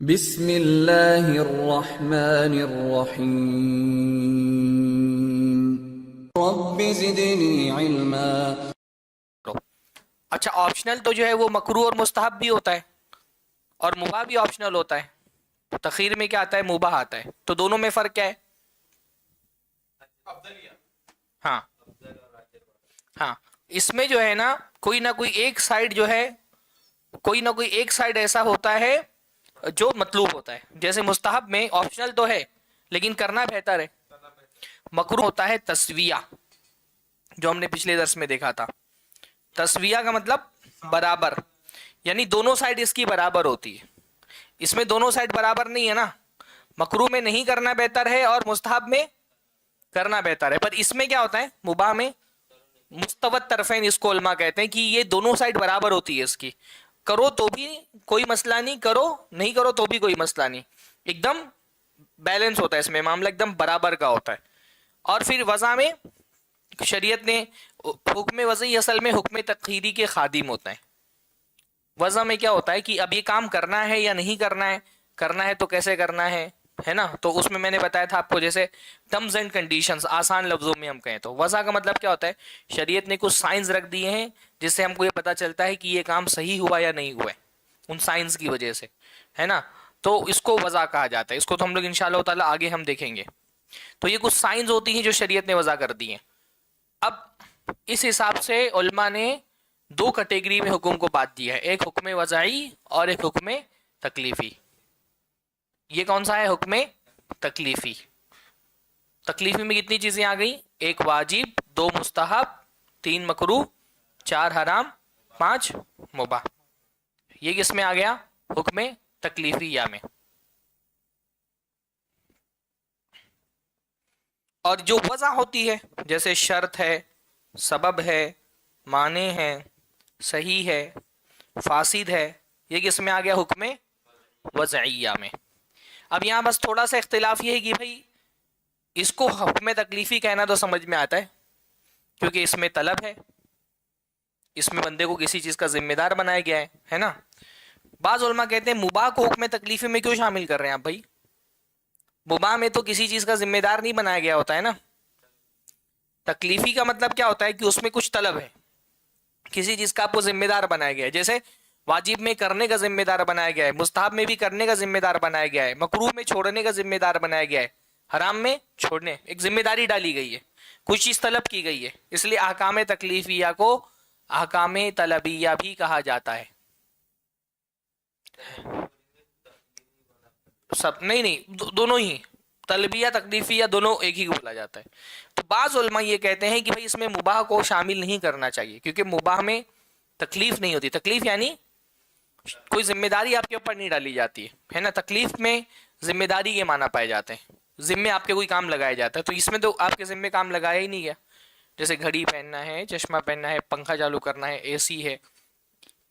بسم اللہ الرحمن الرحیم رب زدنی علما۔ اچھا، آپشنل تو جو ہے وہ مکروہ اور مستحب بھی ہوتا ہے اور مباح بھی آپشنل ہوتا ہے. تو تخیر میں کیا آتا ہے؟ مباح آتا ہے. تو دونوں میں فرق کیا ہے؟ ہاں ہاں، اس میں جو ہے نا کوئی نہ کوئی ایک سائیڈ جو ہے، کوئی نہ کوئی ایک سائیڈ ایسا ہوتا ہے جو مطلوب ہوتا ہے. جیسے مستحب میں آپشنل تو ہے لیکن کرنا بہتر ہے. مکروہ ہوتا ہے تسویہ، جو ہم نے پچھلے درس میں دیکھا تھا. تسویہ کا مطلب برابر، یعنی دونوں سائیڈ اس کی برابر ہوتی ہے. اس میں دونوں سائیڈ برابر نہیں ہے نا. مکروہ میں نہیں کرنا بہتر ہے اور مستحب میں کرنا بہتر ہے. پر اس میں کیا ہوتا ہے؟ مباح میں مستوت طرفین اس کو علماء کہتے ہیں کہ یہ دونوں سائیڈ برابر ہوتی ہے اس کی. کرو تو بھی کوئی مسئلہ نہیں، کرو نہیں کرو تو بھی کوئی مسئلہ نہیں. ایک دم بیلنس ہوتا ہے اس میں، معاملہ ایک دم برابر کا ہوتا ہے. اور پھر وضع میں شریعت نے حکم وضعی اصل میں حکم تقہیری کے خادم ہوتا ہے. وضع میں کیا ہوتا ہے کہ اب یہ کام کرنا ہے یا نہیں کرنا ہے، کرنا ہے تو کیسے کرنا ہے نا. تو اس میں میں نے بتایا تھا آپ کو، جیسے ٹرمز اینڈ کنڈیشنز آسان لفظوں میں ہم کہیں تو وضع کا مطلب کیا ہوتا ہے؟ شریعت نے کچھ سائنز رکھ دیے ہیں جس سے ہم کو یہ پتا چلتا ہے کہ یہ کام صحیح ہوا یا نہیں ہوا ہے ان سائنس کی وجہ سے، ہے نا. تو اس کو وضع کہا جاتا ہے. اس کو تو ہم لوگ انشاءاللہ تعالی آگے ہم دیکھیں گے. تو یہ کچھ سائنز ہوتی ہیں جو شریعت نے وضع کر دی ہیں. اب اس حساب سے علماء نے دو کیٹیگری میں حکم کو بانٹ دیا ہے، ایک حکم وضعی اور ایک حکم تکلیفی. یہ کون سا ہے؟ حکم تکلیفی. تکلیفی میں کتنی چیزیں آ گئی؟ ایک واجب، دو مستحب، تین مکروہ، چار حرام، پانچ مباح. یہ کس میں آ گیا؟ حکم تکلیفی یا میں. اور جو وضع ہوتی ہے جیسے شرط ہے، سبب ہے، معنی ہے، صحیح ہے، فاسد ہے، یہ کس میں آ گیا؟ حکم وضعیہ میں. اب یہاں بس تھوڑا سا اختلاف یہ ہے کہ بھائی اس کو حکم تکلیفی کہنا تو سمجھ میں آتا ہے کیونکہ اس میں طلب ہے، اس میں بندے کو کسی چیز کا ذمہ دار بنایا گیا ہے نا. بعض علماء کہتے ہیں مباح کو حکم تکلیفی میں کیوں شامل کر رہے ہیں آپ بھائی؟ مباح میں تو کسی چیز کا ذمہ دار نہیں بنایا گیا ہوتا ہے نا. تکلیفی کا مطلب کیا ہوتا ہے کہ اس میں کچھ طلب ہے، کسی چیز کا آپ کو ذمہ دار بنایا گیا ہے. جیسے واجب میں کرنے کا ذمہ دار بنایا گیا ہے، مستحب میں بھی کرنے کا ذمہ دار بنایا گیا ہے، مکروہ میں چھوڑنے کا ذمہ دار بنایا گیا ہے، حرام میں چھوڑنے ایک ذمہ داری ڈالی گئی ہے، کچھ چیز طلب کی گئی ہے. اس لیے احکام تکلیفیہ کو احکام طلبیہ بھی کہا جاتا ہے. سب نہیں دونوں ہی، طلبیہ تکلیفیہ دونوں ایک ہی کو بولا جاتا ہے. تو بعض علماء یہ کہتے ہیں کہ بھائی اس میں مباح کو شامل نہیں کرنا چاہیے کیونکہ مباح میں تکلیف نہیں ہوتی. تکلیف یعنی کوئی ذمہ داری آپ کے اوپر نہیں ڈالی جاتی ہے نا. تکلیف میں ذمہ داری کے معنی پائے جاتے ہیں، ذمے آپ کے کوئی کام لگایا جاتا ہے. تو اس میں تو آپ کے ذمے کام لگایا ہی نہیں گیا. جیسے گھڑی پہننا ہے، چشمہ پہننا ہے، پنکھا چالو کرنا ہے، اے سی ہے،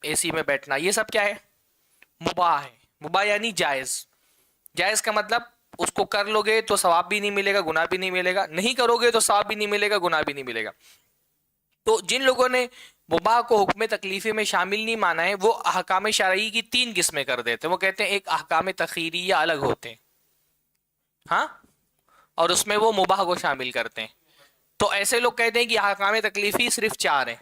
اے سی میں بیٹھنا، یہ سب کیا ہے؟ مباح ہے. مباح یعنی جائز. جائز کا مطلب اس کو کر لو گے تو ثواب بھی نہیں ملے گا، گناہ بھی نہیں ملے گا، نہیں کرو گے تو ثواب بھی نہیں ملے گا، گناہ بھی نہیں ملے گا. تو جن لوگوں نے مباح کو حکم تکلیفی میں شامل نہیں مانا ہے وہ احکام شرعی کی تین قسمیں کر دیتے ہیں. وہ کہتے ہیں ایک احکام تخیریہ الگ ہوتے ہیں، ہاں، اور اس میں وہ مباح کو شامل کرتے ہیں. تو ایسے لوگ کہتے ہیں کہ احکام تکلیفی صرف چار ہیں.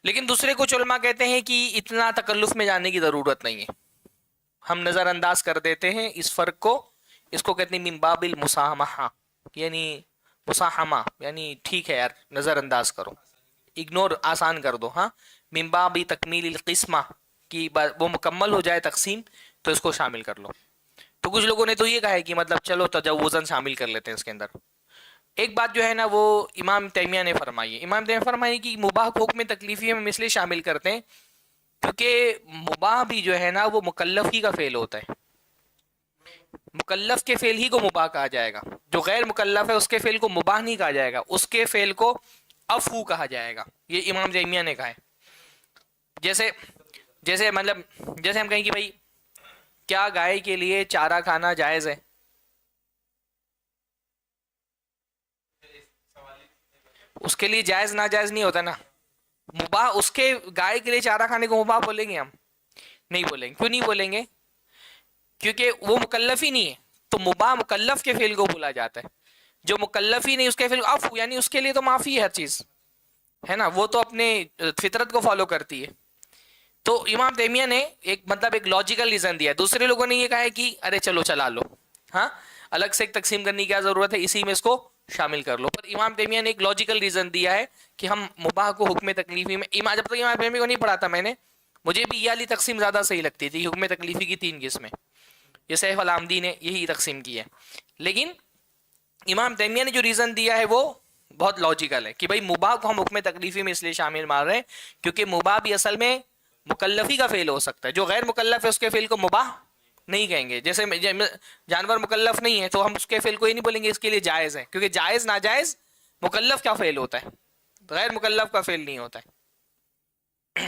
لیکن دوسرے کچھ علماء کہتے ہیں کہ اتنا تکلف میں جانے کی ضرورت نہیں ہے، ہم نظر انداز کر دیتے ہیں اس فرق کو. اس کو کہتے ہیں من باب المسامحہ، یعنی مساہمہ، یعنی ٹھیک ہے یار نظر انداز کرو، اگنور، آسان کر دو. ہاں، من باب تکمیل القسمہ کی وہ مکمل ہو جائے تقسیم تو اس کو شامل کر لو. تو کچھ لوگوں نے تو یہ کہا ہے کہ مطلب چلو تجوزاً شامل کر لیتے ہیں اس کے اندر. ایک بات جو ہے نا وہ امام تیمیہ نے فرمائی ہے. امام تیمیہ فرمائی کہ مباح کو حکم تکلیفی میں اس لیے شامل کرتے ہیں کیونکہ مباح بھی جو ہے نا وہ مکلف ہی کا فعل ہوتا ہے. مکلف کے فعل ہی کو مباح کہا جائے گا. جو غیر مکلف ہے اس کے فعل کو مباح نہیں کہا جائے گا، اس کے فعل کو عفو کہا جائے گا. یہ امام تیمیہ نے کہا ہے. جیسے جیسے مطلب جیسے ہم کہیں کہ بھائی کیا گائے کے لیے چارہ کھانا جائز ہے؟ اس کے لیے جائز ناجائز نہیں ہوتا نا. مباح اس کے گائے کے لیے چارہ کھانے کو مباح بولیں گے ہم؟ نہیں بولیں گے. کیوں نہیں بولیں گے؟ کیونکہ وہ مکلف ہی نہیں ہے. تو مباح مکلف کے فعل کو بولا جاتا ہے. جو مکلف ہی نہیں اس کے فعل عفو، یعنی اس کے لیے تو معافی ہے ہر چیز، ہے نا، وہ تو اپنے فطرت کو فالو کرتی ہے. تو امام تیمیہ نے ایک مطلب ایک لاجیکل ریزن دیا ہے. دوسرے لوگوں نے یہ کہا ہے کہ ارے چلو چلا لو، ہاں الگ سے ایک تقسیم کرنے کی کیا ضرورت ہے، اسی میں اس کو شامل کر لو. پر امام تیمیہ نے ایک لاجیکل ریزن دیا ہے کہ ہم مباح کو حکم تکلیفی میں، جب تک امام تیمیہ کو نہیں پڑھا تھا میں نے، مجھے بھی یہ والی تقسیم زیادہ صحیح لگتی تھی، حکم تکلیفی کی 3 قسمیں. یہ سیف العامدی نے یہی تقسیم کی ہے. لیکن امام تیمیہ نے جو ریزن دیا ہے وہ بہت لاجیکل ہے کہ بھائی مباح کو ہم حکم تکلیفی میں اس لیے شامل مار رہے ہیں کیونکہ مباح بھی اصل میں مکلفی کا فعل ہو سکتا ہے. جو غیر مکلف ہے اس کے فعل کو مباح نہیں کہیں گے. جیسے جانور مکلف نہیں ہے تو ہم اس کے فعل کو یہ نہیں بولیں گے اس کے لیے جائز ہے، کیونکہ جائز ناجائز مکلف کا فعل ہوتا ہے، غیر مکلف کا فعل نہیں ہوتا ہے.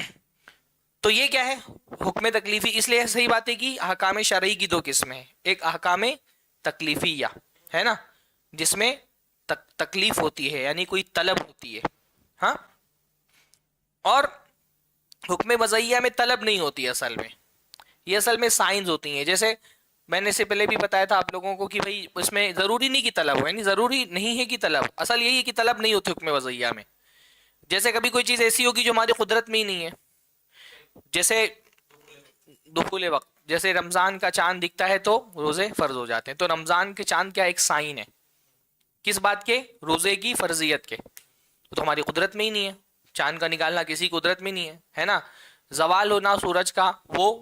تو یہ کیا ہے حکم تکلیفی. اس لیے صحیح بات ہے کہ احکام شرعی کی 2 قسمیں ہیں. ایک احکام تکلیفیہ ہے نا، جس میں تکلیف ہوتی ہے یعنی کوئی طلب ہوتی ہے، ہاں، اور حکم وضعیہ میں طلب نہیں ہوتی اصل میں، یہ اصل میں سائنز ہوتی ہیں. جیسے میں نے اس سے پہلے بھی بتایا تھا آپ لوگوں کو کہ بھائی اس میں ضروری نہیں کہ طلب ہو، یعنی ضروری نہیں ہے کہ طلب، اصل یہی ہے کہ طلب نہیں ہوتی حکم وضعیہ میں. جیسے کبھی کوئی چیز ایسی ہوگی جو ہماری قدرت میں ہی نہیں ہے، جیسے دخول وقت، جیسے رمضان کا چاند دکھتا ہے تو روزے فرض ہو جاتے ہیں. تو رمضان کے چاند کیا ایک سائن ہے، کس بات کے؟ روزے کی فرضیت کے. تو ہماری قدرت میں ہی نہیں ہے، چاند کا نکالنا کسی قدرت میں نہیں ہے، ہے نا. زوال ہونا سورج کا وہ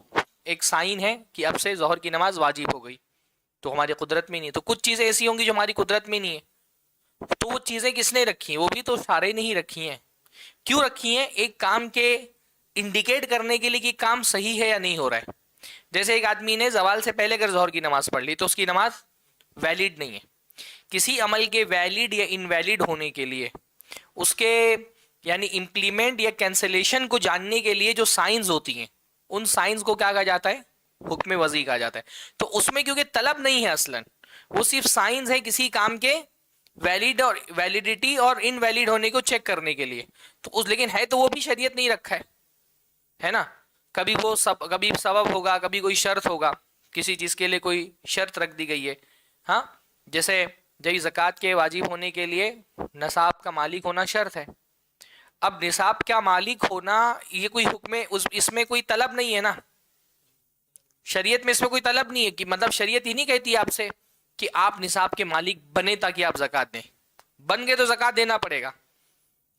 ایک سائن ہے کہ اب سے ظہر کی نماز واجب ہو گئی، تو ہماری قدرت میں نہیں ہے. تو کچھ چیزیں ایسی ہوں گی جو ہماری قدرت میں نہیں ہے، تو وہ چیزیں کس نے رکھی ہیں؟ وہ بھی تو سارے نہیں رکھی ہیں. کیوں رکھی ہیں؟ ایک کام کے انڈیکیٹ کرنے کے لیے کہ کام صحیح ہے یا نہیں ہو رہا ہے. جیسے ایک آدمی نے زوال سے پہلے اگر ظہر کی نماز پڑھ لی تو اس کی نماز ویلڈ نہیں ہے. کسی عمل کے ویلڈ یا انویلڈ ہونے کے لیے اس کے یعنی امپلیمنٹ یا کینسلیشن کو جاننے کے لیے جو سائنز ہوتی ہیں ان سائنز کو کیا کہا جاتا ہے؟ حکم وضعی کہا جاتا ہے. تو اس میں کیونکہ طلب نہیں ہے اصلاً، وہ صرف سائنز ہے کسی کام کے ویلڈ اور ویلڈیٹی اور انویلڈ ہونے کو چیک کرنے کے لیے. تو لیکن ہے تو وہ بھی شریعت نہیں رکھا ہے نا. کبھی وہ کبھی سبب ہوگا، کبھی کوئی شرط ہوگا، کسی چیز کے لیے کوئی شرط رکھ دی گئی ہے. ہاں جیسے جب زکوٰۃ کے واجب ہونے کے لیے نصاب کا مالک ہونا شرط ہے. اب نصاب کا مالک ہونا یہ کوئی حکم، اس میں کوئی طلب نہیں ہے نا، شریعت میں اس میں کوئی طلب نہیں ہے کہ مطلب شریعت ہی نہیں کہتی آپ سے کہ آپ نصاب کے مالک بنے تاکہ آپ زکوٰۃ دیں. بن گئے تو زکوٰۃ دینا پڑے گا،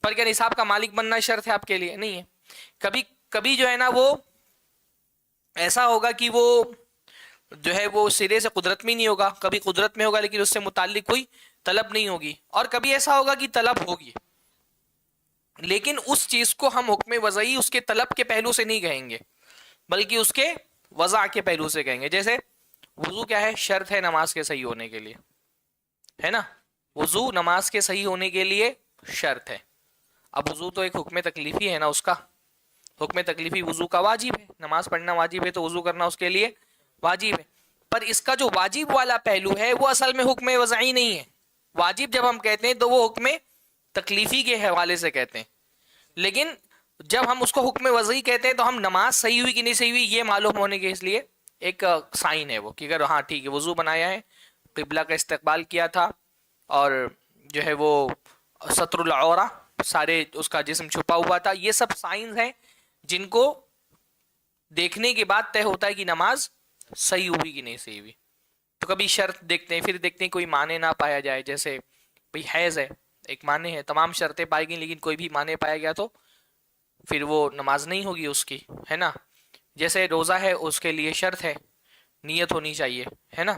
پر کیا نصاب کا مالک بننا شرط ہے آپ کے لیے؟ نہیں ہے. کبھی کبھی جو ہے نا وہ ایسا ہوگا کہ وہ جو ہے وہ سرے سے قدرت میں نہیں ہوگا، کبھی قدرت میں ہوگا لیکن اس سے متعلق کوئی طلب نہیں ہوگی، اور کبھی ایسا ہوگا کہ طلب ہوگی لیکن اس چیز کو ہم حکم وضعی اس کے طلب کے پہلو سے نہیں کہیں گے بلکہ اس کے وضع کے پہلو سے کہیں گے. جیسے وضو کیا ہے؟ شرط ہے نماز کے صحیح ہونے کے لیے، ہے نا. وضو نماز کے صحیح ہونے کے لیے شرط ہے. اب وضو تو ایک حکم تکلیفی ہے نا، اس کا حکم تکلیفی وضو کا واجب ہے، نماز پڑھنا واجب ہے تو وضو کرنا اس کے لیے واجب ہے. پر اس کا جو واجب والا پہلو ہے وہ اصل میں حکم وضعی نہیں ہے. واجب جب ہم کہتے ہیں تو وہ حکم تکلیفی کے حوالے سے کہتے ہیں، لیکن جب ہم اس کو حکم وضعی کہتے ہیں تو ہم نماز صحیح ہوئی کہ نہیں صحیح ہوئی یہ معلوم ہونے کے اس لیے ایک سائن ہے وہ کہ اگر ہاں ٹھیک ہے وضو بنایا ہے، قبلہ کا استقبال کیا تھا، اور جو ہے وہ ستر العورہ سارے اس کا جسم چھپا ہوا تھا، یہ سب سائنز ہیں جن کو دیکھنے کے بعد طے ہوتا ہے کہ نماز صحیح ہوئی کہ نہیں صحیح ہوئی. تو کبھی شرط دیکھتے ہیں، پھر دیکھتے ہیں کوئی معنی نہ پایا جائے. جیسے بھئی حیض ہے، ایک معنی ہے، تمام شرطیں پائی گئیں لیکن کوئی بھی معنی پایا گیا تو پھر وہ نماز نہیں ہوگی اس کی، ہے نا. جیسے روزہ ہے، اس کے لیے شرط ہے، نیت ہونی چاہیے، ہے نا.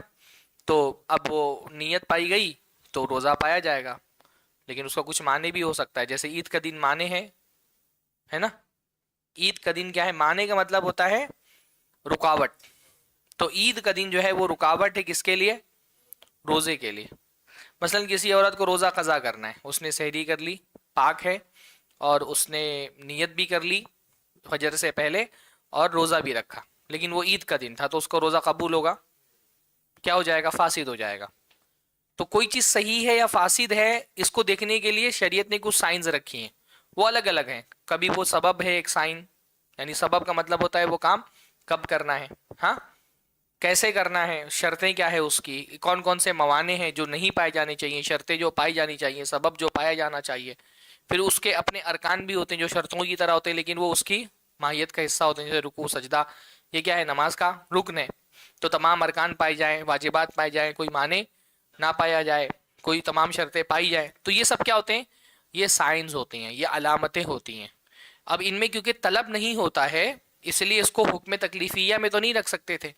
تو اب وہ نیت پائی گئی تو روزہ پایا جائے گا، لیکن اس کا کچھ معنی بھی ہو سکتا ہے. جیسے عید کا دن معنی ہے نا. عید کا دن کیا ہے؟ معنی کا مطلب ہوتا ہے رکاوٹ. تو عید کا دن جو ہے وہ رکاوٹ ہے کس کے لیے؟ روزے کے لیے. مثلا کسی عورت کو روزہ قضا کرنا ہے، اس نے سحری کر لی، پاک ہے، اور اس نے نیت بھی کر لی فجر سے پہلے اور روزہ بھی رکھا، لیکن وہ عید کا دن تھا تو اس کو روزہ قبول ہوگا؟ کیا ہو جائے گا؟ فاسد ہو جائے گا. تو کوئی چیز صحیح ہے یا فاسد ہے اس کو دیکھنے کے لیے شریعت نے کچھ سائنز رکھی ہیں، وہ الگ الگ ہیں. کبھی وہ سبب ہے ایک سائن، یعنی سبب کا مطلب ہوتا ہے وہ کام کب کرنا ہے، ہاں کیسے کرنا ہے، شرطیں کیا ہے اس کی، کون کون سے موانع ہیں جو نہیں پائے جانے چاہیے، شرطیں جو پائی جانی چاہیے، سبب جو پایا جانا چاہیے. پھر اس کے اپنے ارکان بھی ہوتے ہیں جو شرطوں کی طرح ہوتے ہیں لیکن وہ اس کی ماہیت کا حصہ ہوتے ہیں، جیسے رکوع سجدہ، یہ کیا ہے نماز کا رکن ہے. تو تمام ارکان پائے جائیں، واجبات پائے جائیں، کوئی معنی نہ پایا جائے، کوئی تمام شرطیں پائی جائیں، تو یہ سب کیا ہوتے ہیں، یہ سائنز ہوتی ہیں، یہ علامتیں ہوتی ہیں. اب ان میں کیونکہ طلب نہیں ہوتا ہے اس لیے اس کو حکم تکلیفیہ میں تو نہیں رکھ سکتے تھے،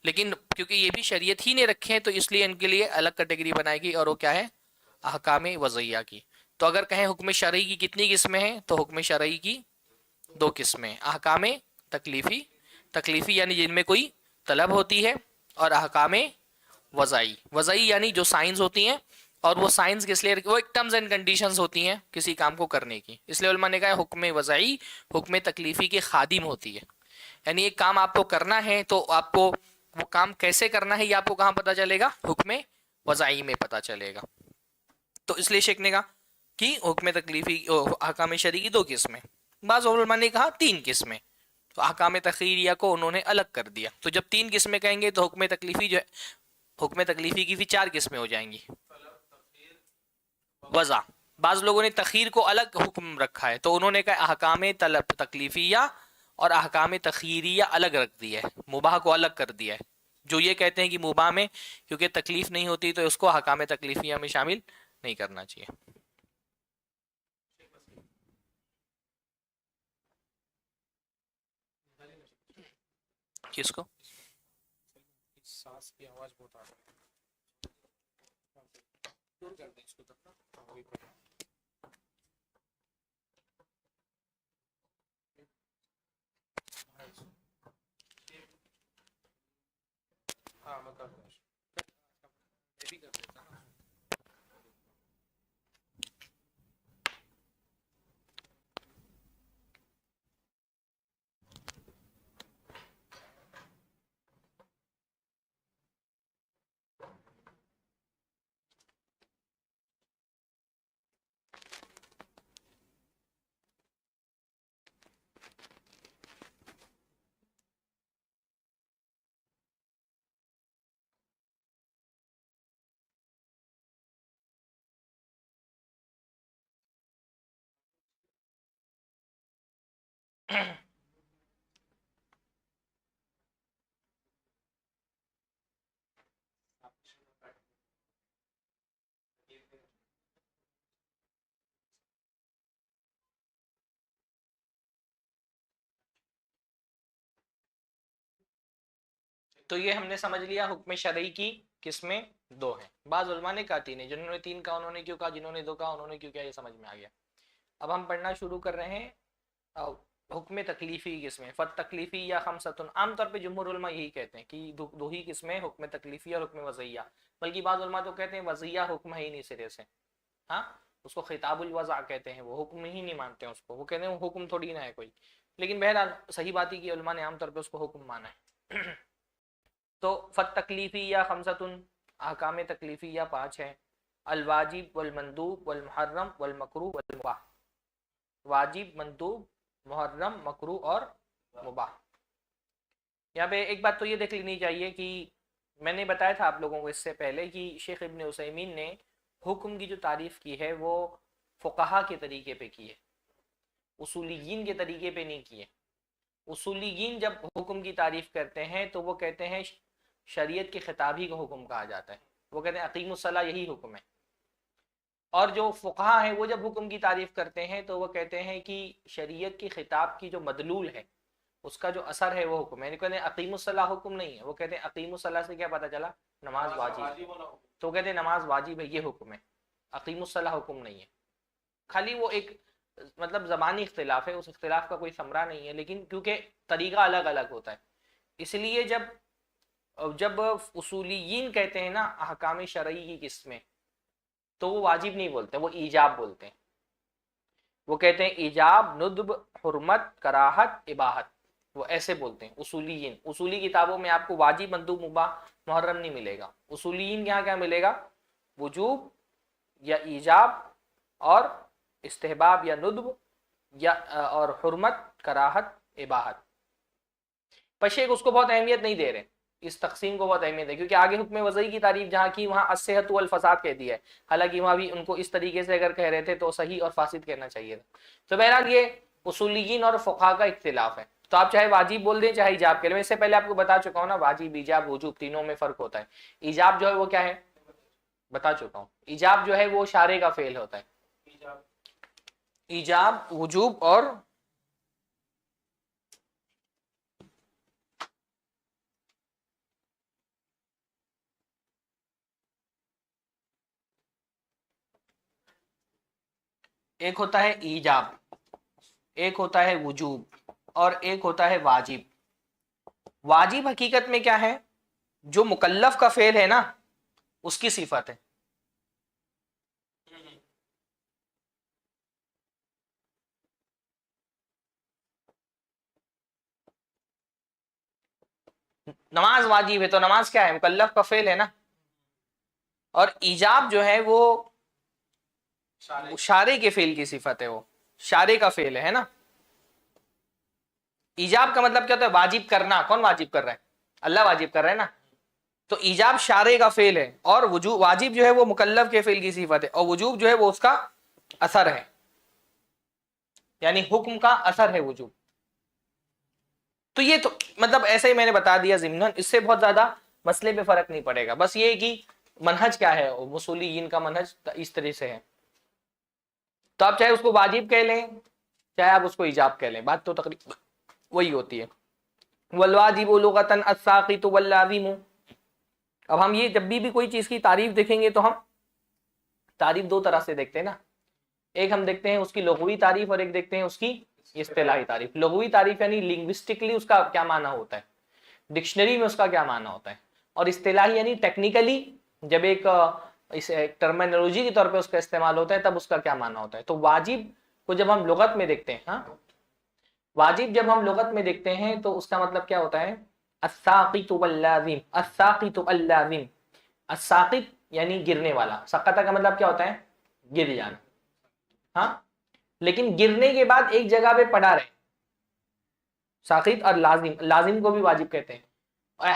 لیکن کیونکہ یہ بھی شریعت ہی نے رکھے ہیں تو اس لیے ان کے لیے الگ کیٹیگری بنائے گی، اور وہ کیا ہے احکام وضعیہ کی. تو اگر کہیں حکم شرعی کی کتنی قسمیں ہیں تو حکم شرعی کی دو قسمیں، احکام تکلیفی، تکلیفی یعنی جن میں کوئی طلب ہوتی ہے، اور احکام وضعی، وضعی یعنی جو سائنس ہوتی ہیں، اور وہ سائنس کس لیے وہ ایک ٹرمز اینڈ کنڈیشنز ہوتی ہیں کسی کام کو کرنے کی. اس لیے علماء نے کہا حکم وضعی حکم تکلیفی کے خادم ہوتی ہے. یعنی ایک کام آپ کو کرنا ہے تو آپ کو وہ کام کیسے کرنا ہے یہ آپ کو کہاں پتا چلے گا، حکم وضعی میں پتا چلے گا. تو اس لیے شیخ نے کہا کہ حکم تکلیفی احکام شرعی کی دو قسمیں، بعض علماء نے کہا تین قسمیں. تو احکام تخیریہ کو انہوں نے الگ کر دیا. تو جب تین قسمیں کہیں گے تو حکم تکلیفی جو ہے، حکم تکلیفی کی بھی چار قسمیں ہو جائیں گی. وضع، بعض لوگوں نے تخیر کو الگ حکم رکھا ہے تو انہوں نے کہا احکام طلب تکلیفیہ اور احکام تخیریہ الگ رکھ دیا ہے، مباح کو الگ کر دیا ہے. جو یہ کہتے ہیں کہ مباح میں کیونکہ تکلیف نہیں ہوتی تو اس کو احکام تکلیفیہ میں شامل نہیں کرنا چاہیے. کس کو سانس کی آواز بہت آ رہی ہے. ہاں میں کر دوں بھی کر دیتا ہوں. تو یہ ہم نے سمجھ لیا حکم شرعی کی قسمیں دو ہیں. بعض علماء نے کہا تین ہیں، جنہوں نے تین کہا انہوں نے کیوں کہا، جنہوں نے دو کہا انہوں نے کیوں کہا، یہ سمجھ میں آ گیا. اب ہم پڑھنا شروع کر رہے ہیں حکم تکلیفی کی قسمیں. فت تکلیفی یا خمسۃ، عام طور پہ جمہور علماء یہی کہتے ہیں کہ دو ہی قسمیں، حکم تکلیفی اور حکم وضعیہ. بلکہ بعض علماء تو کہتے ہیں وضعیہ حکم ہے ہی نہیں سرے سے، ہاں اس کو خطاب الوضع کہتے ہیں، وہ حکم ہی نہیں مانتے ہیں اس کو، وہ کہتے ہیں وہ حکم تھوڑی نہ ہے کوئی. لیکن بہرحال صحیح بات ہے کہ علماء نے عام طور پہ اس کو حکم مانا ہے. تو فت تکلیفی یا خمسۃ، احکام تکلیفی یا پانچ ہیں. الواجب والمندوب والمحرم والمکروہ والمباح، واجب، مندوب، محرم، مکروہ اور مباح. یہاں پہ ایک بات تو یہ دیکھ لینی چاہیے کہ میں نے بتایا تھا آپ لوگوں کو اس سے پہلے کہ شیخ ابن عثیمین نے حکم کی جو تعریف کی ہے وہ فقہا کے طریقے پہ کی ہے، اصولیین کے طریقے پہ نہیں کی ہے. اصولیین جب حکم کی تعریف کرتے ہیں تو وہ کہتے ہیں شریعت کے خطابی کو حکم کہا جاتا ہے، وہ کہتے ہیں اقیم الصلاۃ یہی حکم ہے. اور جو فقہا ہیں وہ جب حکم کی تعریف کرتے ہیں تو وہ کہتے ہیں کہ شریعت کی خطاب کی جو مدلول ہے اس کا جو اثر ہے وہ حکم ہے. یعنی کہتے ہیں اقیم الصلاۃ حکم نہیں ہے، وہ کہتے ہیں اقیم الصلاۃ سے کیا پتہ چلا، نماز واجب، تو کہتے ہیں نماز واجب ہے یہ حکم ہے، اقیم الصلاۃ حکم نہیں ہے. خالی وہ ایک مطلب زبانی اختلاف ہے، اس اختلاف کا کوئی ثمرہ نہیں ہے، لیکن کیونکہ طریقہ الگ الگ ہوتا ہے اس لیے جب اصولیین کہتے ہیں نا احکام شرعی کی قسمیں تو وہ واجب نہیں بولتے، وہ ایجاب بولتے ہیں. وہ کہتے ہیں ایجاب، ندب، حرمت، کراہت، اباحت، وہ ایسے بولتے ہیں اصولیین. اصولی کتابوں میں آپ کو واجب، مندوب، مباح، محرم نہیں ملے گا. اصولیین کے یہاں کیا ملے گا، وجوب یا ایجاب اور استحباب یا ندب یا اور حرمت، کراہت، اباحت. پر شیخ اس کو بہت اہمیت نہیں دے رہے، اس تقسیم کو بہت اہمیت ہے، کیونکہ آگے حکم وضعی کی تعریف جہاں کی وہاں الصحت والفساد کہہ دیا ہے، حالانکہ وہاں بھی ان کو اس طریقے سے اگر کہہ رہے تھے تو صحیح اور فاسد کہنا چاہیے تھا۔ تو بہرحال یہ اصولیین اور فقہا کا اختلاف ہے، تو آپ چاہے واجب بول دیں چاہے ایجاب کہہ لیں۔ اس سے پہلے آپ کو بتا چکا ہوں نا، واجب ایجاب وجوب تینوں میں فرق ہوتا ہے۔ ایجاب جو ہے وہ کیا ہے بتا چکا ہوں، ایجاب جو ہے وہ شارع کا فعل ہوتا ہے، ایجاب وجوب اور ایک ہوتا ہے ایجاب، ایک ہوتا ہے وجوب اور ایک ہوتا ہے واجب۔ واجب حقیقت میں کیا ہے؟ جو مکلف کا فعل ہے نا اس کی صفت ہے۔ نماز واجب ہے تو نماز کیا ہے؟ مکلف کا فعل ہے نا۔ اور ایجاب جو ہے وہ شارع کے فعل کی صفت ہے، وہ شارع کا فعل ہے نا۔ ایجاب کا مطلب کیا ہوتا ہے؟ واجب کرنا۔ کون واجب کر رہا ہے؟ اللہ واجب کر رہا ہے نا۔ تو ایجاب شارع کا فعل ہے اور وجوب واجب جو ہے وہ مکلف کے فعل کی صفت ہے، اور وجوب جو ہے وہ اس کا اثر ہے، یعنی حکم کا اثر ہے وجوب۔ تو یہ تو مطلب ایسے ہی میں نے بتا دیا ضمناً، اس سے بہت زیادہ مسئلے پہ فرق نہیں پڑے گا، بس یہ کہ منہج کیا ہے، اصولیین کا منہج اس طرح سے ہے۔ تو آپ چاہے اس کو واجب کہہ لیں چاہے آپ اس کو ایجاب کہہ لیں، بات تو تقریبا وہی ہوتی ہے۔ والواجب لغتاً الساقط واللازم۔ اب ہم یہ جب بھی کوئی چیز کی تعریف دیکھیں گے تو ہم تعریف دو طرح سے دیکھتے ہیں نا، ایک ہم دیکھتے ہیں اس کی لغوی تعریف اور ایک دیکھتے ہیں اس کی اصطلاحی تعریف۔ لغوی تعریف یعنی لنگوسٹکلی اس کا کیا معنی ہوتا ہے، ڈکشنری میں اس کا کیا معنی ہوتا ہے، اور اصطلاحی یعنی ٹیکنیکلی جب ایک ٹرمینالوجی کے طور پہ اس کا استعمال ہوتا ہے تب اس کا کیا معنی ہوتا ہے۔ تو واجب کو جب ہم لغت میں دیکھتے ہیں، ہاں واجب جب ہم لغت میں دیکھتے ہیں تو اس کا مطلب کیا ہوتا ہے؟ الساقط واللازم۔ الساقط اللازم، الساقط یعنی گرنے والا، سقطہ کا مطلب کیا ہوتا ہے؟ گر جانا، ہاں، لیکن گرنے کے بعد ایک جگہ پہ پڑا رہے، ساقط اور لازم۔ لازم کو بھی واجب کہتے ہیں، اور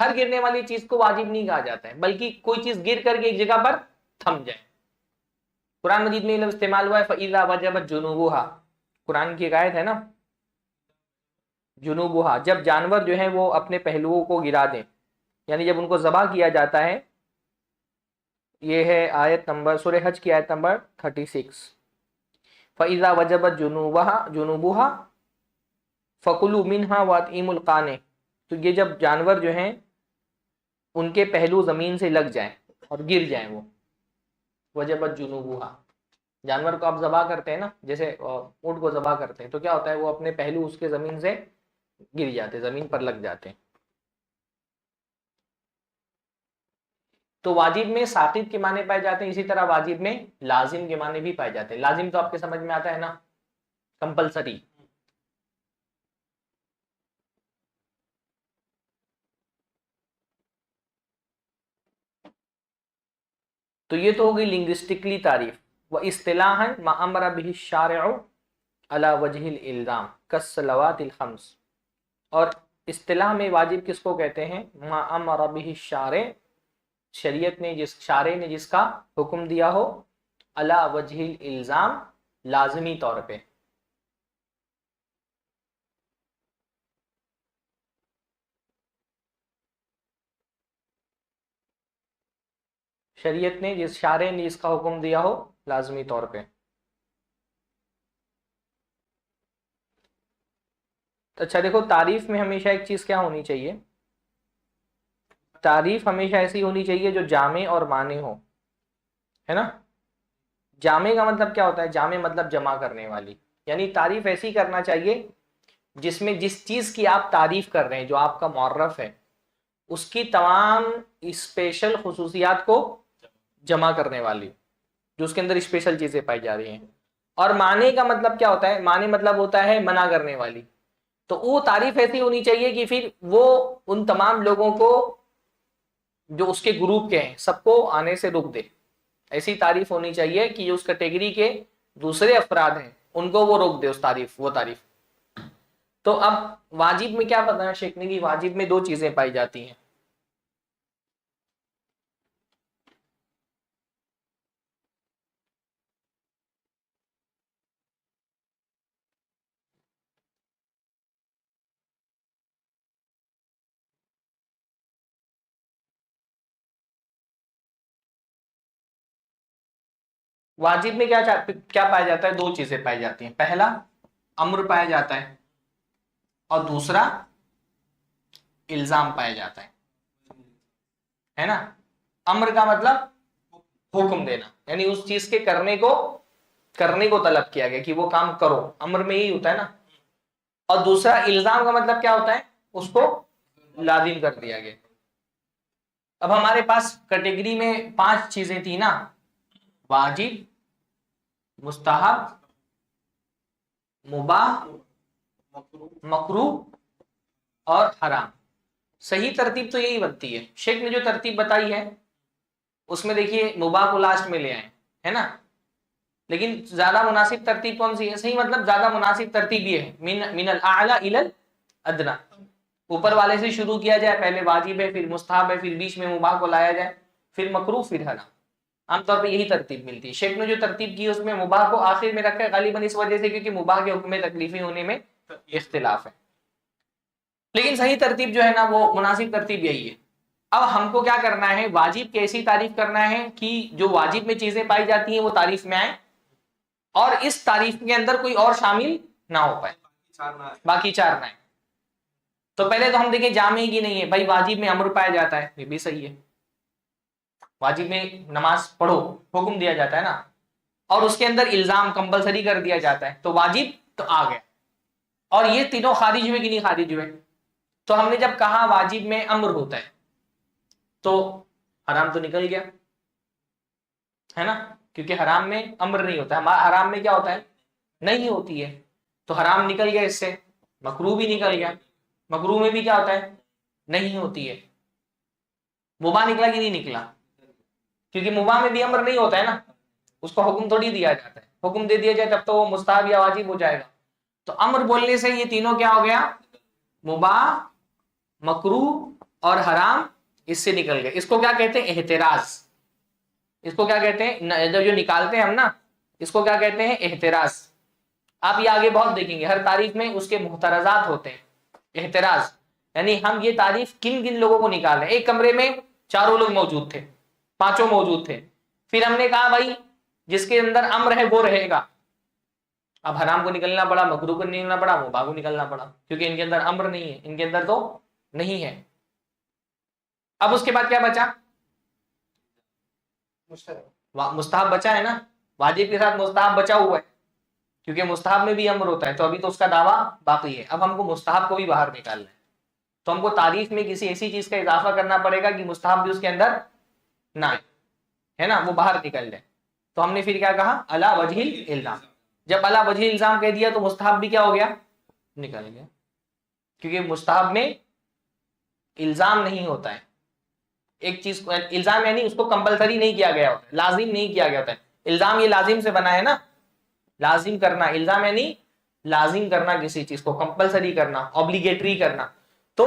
ہر گرنے والی چیز کو واجب نہیں کہا جاتا ہے، بلکہ کوئی چیز گر کر کے ایک جگہ پر تھم جائے۔ قرآن مجید میں یہ لفظ استعمال ہوا ہے فَإِذَا وَجَبَتْ جُنُوبُهَا، قرآن کی ایک آیت ہے نا، جنوبہا، جب جانور جو ہیں وہ اپنے پہلوؤں کو گرا دیں، یعنی جب ان کو ذبح کیا جاتا ہے۔ یہ ہے آیت نمبر سورہ حج کی آیت نمبر 36۔ فَإِذَا وَجَبَتْ جُنُوبُهَا فَكُلُوا مِنْهَا وَأَطْعِمُوا الْقَانِعَ، تو یہ جب جانور جو ہیں ان کے پہلو زمین سے لگ جائیں اور گر جائیں، وہ وجبت جنوبها، جانور کو آپ ذبح کرتے ہیں نا، جیسے اونٹ کو ذبح کرتے ہیں تو کیا ہوتا ہے؟ وہ اپنے پہلو اس کے زمین سے گر جاتے، زمین پر لگ جاتے ہیں۔ تو واجب میں ساقط کے معنی پائے جاتے ہیں، اسی طرح واجب میں لازم کے معنی بھی پائے جاتے ہیں۔ لازم تو آپ کے سمجھ میں آتا ہے نا، کمپلسری۔ تو یہ تو ہوگی لنگوسٹکلی تعریف۔ وَإِصْطِلَاحًا مَا أَمَرَ بِهِ الشَّارِعُ عَلَى وَجْهِ الْإِلْزَامِ كَالصَّلَوَاتِ الْخَمْسِ، اور اصطلاح میں واجب کس کو کہتے ہیں؟ ما امر به الشارع، شریعت نے شارع نے جس کا حکم دیا ہو، علی وجہ الالزام، لازمی طور پہ۔ شریعت نے شارع نے جس کا حکم دیا ہو لازمی طور پہ۔ اچھا دیکھو، تعریف میں ہمیشہ ایک چیز کیا ہونی چاہیے؟ تعریف ہمیشہ ایسی ہونی چاہیے جو جامع اور مانع ہو، ہے نا۔ جامع کا مطلب کیا ہوتا ہے؟ جامع مطلب جمع کرنے والی، یعنی تعریف ایسی کرنا چاہیے جس میں جس چیز کی آپ تعریف کر رہے ہیں، جو آپ کا معرف ہے، اس کی تمام اسپیشل خصوصیات کو جمع کرنے والی، جو اس کے اندر اسپیشل چیزیں پائی جا رہی ہیں۔ اور معنی کا مطلب کیا ہوتا ہے؟ معنی مطلب ہوتا ہے منع کرنے والی۔ تو وہ تعریف ایسی ہونی چاہیے کہ پھر وہ ان تمام لوگوں کو جو اس کے گروپ کے ہیں سب کو آنے سے روک دے۔ ایسی تعریف ہونی چاہیے کہ اس کیٹیگری کے دوسرے افراد ہیں ان کو وہ روک دے، اس تعریف وہ تعریف۔ تو اب واجب میں کیا بتایا شیخ نے کہ واجب میں دو چیزیں پائی جاتی ہیں. واجب میں کیا پایا جاتا ہے؟ دو چیزیں پائی جاتی ہیں. پہلا امر پایا جاتا ہے اور دوسرا الزام پایا جاتا ہے نا. امر کا مطلب حکم دینا، یعنی اس چیز کے کرنے کو طلب کیا گیا کہ وہ کام کرو، امر میں یہی ہوتا ہے نا. اور دوسرا الزام کا مطلب کیا ہوتا ہے؟ اس کو لازم کر دیا گیا. اب ہمارے پاس کیٹیگری میں 5 چیزیں تھی نا، واجب، مستحب، مباح، مکروہ اور حرام. صحیح ترتیب تو یہی بنتی ہے. شیخ نے جو ترتیب بتائی ہے اس میں دیکھیے مباح کو لاسٹ میں لے آئے ہے نا، لیکن زیادہ مناسب ترتیب کون سی ہے؟ صحیح مطلب زیادہ مناسب ترتیب یہ ہے من الاعلی الی الادنی، اوپر والے سے شروع کیا جائے، پہلے واجب ہے، پھر مستحب ہے، پھر بیچ میں مباح کو لایا جائے، پھر مکروہ، پھر حرام. عام طور پہ یہی ترتیب ملتی ہے. شیخ نے جو ترتیب کی اس میں مباح کو آخر میں رکھا ہے، غالباً اس وجہ سے کیونکہ مباح کے حکم میں تکلیفی ہونے میں اختلاف ہے. لیکن صحیح ترتیب جو ہے نا وہ مناسب ترتیب یہی ہے. اب ہم کو کیا کرنا ہے؟ واجب کی ایسی تعریف کرنا ہے کہ جو واجب میں چیزیں پائی جاتی ہیں وہ تعریف میں آئیں اور اس تعریف کے اندر کوئی اور شامل نہ ہو پائے، باقی 4 نہ آئے. تو پہلے تو ہم دیکھیں جامع کی نہیں ہے بھائی. واجب میں امر پایا جاتا ہے، یہ بھی صحیح ہے. واجب میں نماز پڑھو حکم دیا جاتا ہے نا، اور اس کے اندر الزام کمپلسری کر دیا جاتا ہے، تو واجب تو آ گیا. اور یہ تینوں خارج ہوئے کہ نہیں خارج ہوئے؟ تو ہم نے جب کہا واجب میں امر ہوتا ہے تو حرام تو نکل گیا ہے نا، کیونکہ حرام میں امر نہیں ہوتا ہے. حرام میں کیا ہوتا ہے؟ نہیں ہوتی ہے. تو حرام نکل گیا اس سے. مکروہ بھی نکل گیا، مکروہ میں بھی کیا ہوتا ہے؟ نہیں ہوتی ہے. مباح نکلا کہ نہیں نکلا؟ کیونکہ مباح میں بھی امر نہیں ہوتا ہے نا، اس کو حکم تھوڑی دیا جاتا ہے. حکم دے دیا جائے تب تو وہ مستحب یا واجب ہو جائے گا. تو امر بولنے سے یہ تینوں کیا ہو گیا؟ مباح، مکروہ اور حرام اس سے نکل گئے. اس کو کیا کہتے ہیں؟ احتراز. اس کو کیا کہتے ہیں؟ جو نکالتے ہیں ہم نا، اس کو کیا کہتے ہیں؟ احتراز. آپ یہ آگے بہت دیکھیں گے ہر تعریف میں اس کے محترزات ہوتے ہیں. احتراز یعنی ہم یہ تعریف کن کن لوگوں کو نکال رہے ہیں. ایک کمرے میں 4 لوگ موجود تھے، 5 موجود تھے، پھر ہم نے کہا بھائی جس کے اندر امر ہے وہ رہے گا. اب حرام کو نکلنا پڑا، مکروہ کو نکلنا پڑا، مباح کو نکلنا پڑا، کیونکہ ان کے اندر امر نہیں ہے، ان کے اندر تو نہیں ہے. اب اس کے بعد کیا بچا؟ مستحب بچا ہے نا. واجب کے ساتھ مستحب بچا ہوا ہے کیونکہ مستحب میں بھی امر ہوتا ہے، تو ابھی تو اس کا دعویٰ باقی ہے. اب ہم کو مستحب کو بھی باہر نکالنا ہے، تو ہم کو تعریف میں کسی ایسی چیز کا اضافہ کرنا پڑے گا کہ مستحب بھی اس کے اندر نہ آئے، ہے نا، وہ باہر نکل جائے. تو ہم نے پھر کیا کہا؟ علی وجہ الالزام. جب علی وجہ الزام کہہ دیا تو مستحب بھی کیا ہو گیا؟ نکل گیا، کیونکہ مستحب میں الزام نہیں ہوتا ہے. ایک چیز کو الزام یعنی اس کو کمپلسری نہیں کیا گیا ہوتا ہے، لازم نہیں کیا گیا ہوتا ہے. الزام یہ لازم سے بنا ہے نا، لازم کرنا. الزام یعنی لازم کرنا، کسی چیز کو کمپلسری کرنا، اوبلیگیٹری کرنا. تو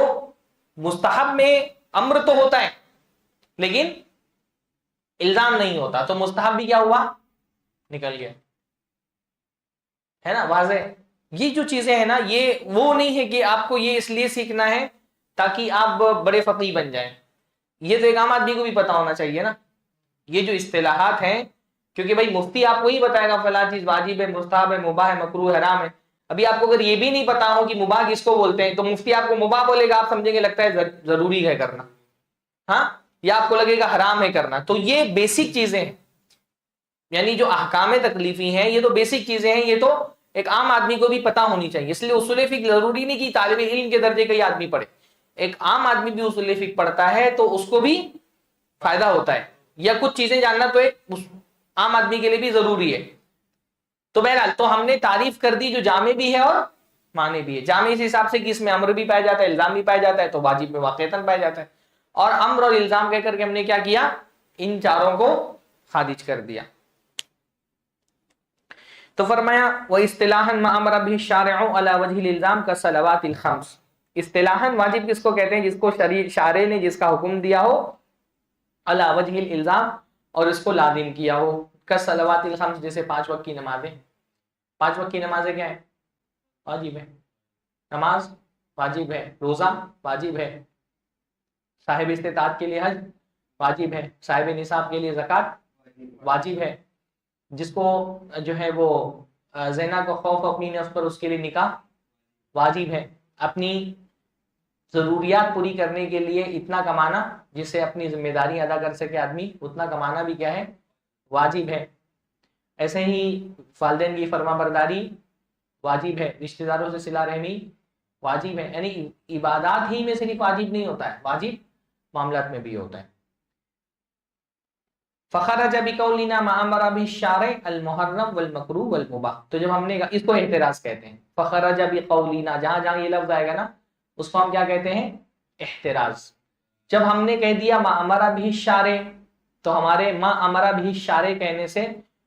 مستحب میں امر تو ہوتا ہے لیکن الزام نہیں ہوتا، تو مستحب بھی کیا ہوا؟ نکل گیا، ہے نا. واضح. یہ جو چیزیں ہیں نا یہ وہ نہیں ہے کہ آپ کو یہ اس لیے سیکھنا ہے تاکہ آپ بڑے فقیہ بن جائیں. یہ تو ایک عام آدمی کو بھی پتا ہونا چاہیے نا یہ جو اصطلاحات ہیں، کیونکہ بھائی مفتی آپ کو ہی بتائے گا فلاں چیز واجب ہے، مستحب ہے، مباح ہے، مکروہ، حرام ہے. ابھی آپ کو اگر یہ بھی نہیں پتا ہو کہ مباح کس کو بولتے ہیں تو مفتی آپ کو مباح بولے گا، آپ سمجھیں گے لگتا ہے ضروری ہے کرنا، ہاں، یا آپ کو لگے گا حرام ہے کرنا. تو یہ بیسک چیزیں ہیں، یعنی جو احکام تکلیفی ہیں یہ تو بیسک چیزیں ہیں، یہ تو ایک عام آدمی کو بھی پتا ہونی چاہیے. اس لیے اصول فقہ ضروری نہیں کہ طالب علم کے درجے کا ہی آدمی پڑھے، ایک عام آدمی بھی اصول فقہ پڑھتا ہے تو اس کو بھی فائدہ ہوتا ہے، یا کچھ چیزیں جاننا تو ایک عام آدمی کے لیے بھی ضروری ہے. تو بہرحال تو ہم نے تعریف کر دی جو جامع بھی ہے اور معنی بھی ہے. جامع اس حساب سے کہ اس میں امر بھی پایا جاتا ہے، الزام بھی پایا جاتا ہے، تو واجب میں واقعتاً پایا جاتا ہے. اور امر اور الزام کہہ کر کے ہم نے کیا کیا؟ ان 4 کو خارج کر دیا. تو فرمایا وَإِصْطِلَاحًا مَا أَمَرَ بِهِ الشَّارِعُ عَلَى وَجْهِ الْإِلْزَامِ كَالصَّلَوَاتِ الْخَمْسِ، اصطلاحاً واجب کس کو کہتے ہیں؟ جس کو شارع نے جس کا حکم دیا ہو علی وجہ الالزام، اور اس کو لازم کیا ہو، کالصلوات الخمس، جیسے 5 وقت کی نمازیں۔ 5 وقت کی نمازیں کیا ہیں؟ واجب ہے۔ نماز واجب ہے، روزہ واجب ہے، صاحب استطاعت کے لیے حج واجب ہے، صاحب نصاب کے لیے زکوٰۃ واجب ہے، جس کو جو ہے وہ زنا کا خوف اپنی نفس پر، اس کے لیے نکاح واجب ہے، اپنی ضروریات پوری کرنے کے لیے اتنا کمانا جس سے اپنی ذمہ داریاں ادا کر سکے آدمی، اتنا کمانا بھی کیا ہے؟ واجب ہے۔ ایسے ہی والدین کی فرما برداری واجب ہے، رشتہ داروں سے صلہ رحمی واجب ہے، یعنی عبادات ہی میں صرف واجب نہیں ہوتا ہے، واجب معاملات میں بھی ہوتا ہے۔ فخرج بقولنا ما امر به الشارع المحرم والمکروہ والمباح، تو جب ہم نے کہا، اس کو احتراز کہتے ہیں، فخرج بقولنا، جہاں جہاں یہ لفظ آئے گا نا اس کو ہم کیا کہتے ہیں؟ احتراز۔ جب ہم نے کہہ دیا ما امر به الشارع، تو ہمارے ما امر به الشارع کہنے سے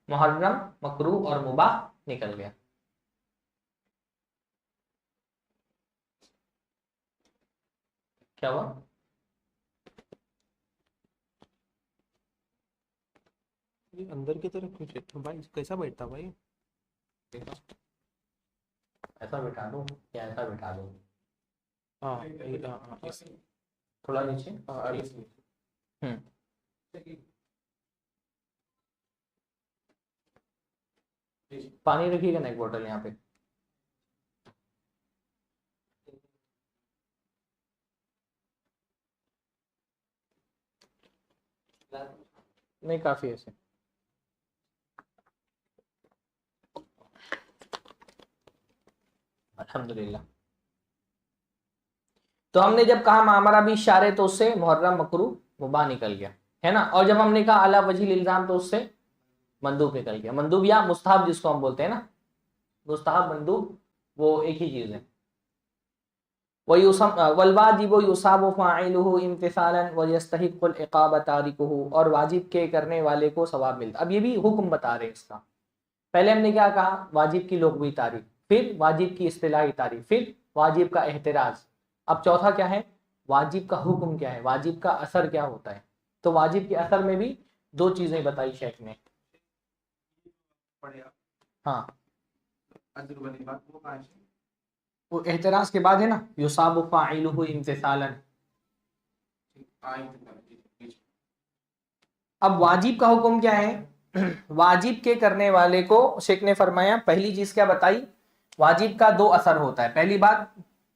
محرم، مکروہ اور مباح نکل گیا۔ کیا ہوا؟ اندر کی طرف بھائی کیسا بیٹھتا بھائی؟ ایسا بٹھا دوں یا ایسا بٹھا دوں؟ ہاں تھوڑا نیچے۔ پانی رکھیے گا نا ایک بوتل یہاں پہ۔ نہیں کافی ایسے۔ الحمدللہ۔ تو ہم نے جب کہا معامرہ بھی اشارے تو اس سے محرم، مکروہ، مباح نکل گیا ہے نا، اور جب ہم نے کہا اعلیٰ وجہ الالزام تو اس سے مندوب نکل گیا۔ مندوب یا مستحب جس کو ہم بولتے ہیں نا، مستحب مندوب وہ ایک ہی چیز ہے۔ والواجب یصاب فاعلہ امتثالا ویستحق العقاب تارکہ، اور واجب کے کرنے والے کو ثواب ملتا۔ اب یہ بھی حکم بتا رہے ہیں اس کا۔ پہلے ہم نے کیا کہا؟ واجب کی لغوی تعریف، پھر واجب کی اصطلاحی تعریف، پھر واجب کا احتراز۔ اب چوتھا کیا ہے؟ واجب کا حکم کیا ہے، واجب کا اثر کیا ہوتا ہے۔ تو واجب کے اثر میں بھی 2 چیزیں بتائی شیخ نے۔ ہاں وہ احتراز کے بعد ہے نا، یصاب فاعلہ امتثالا۔ اب واجب کا حکم کیا ہے؟ واجب کے کرنے والے کو شیخ نے فرمایا پہلی چیز کیا بتائی؟ واجب کا 2 اثر ہوتا ہے۔ پہلی بات،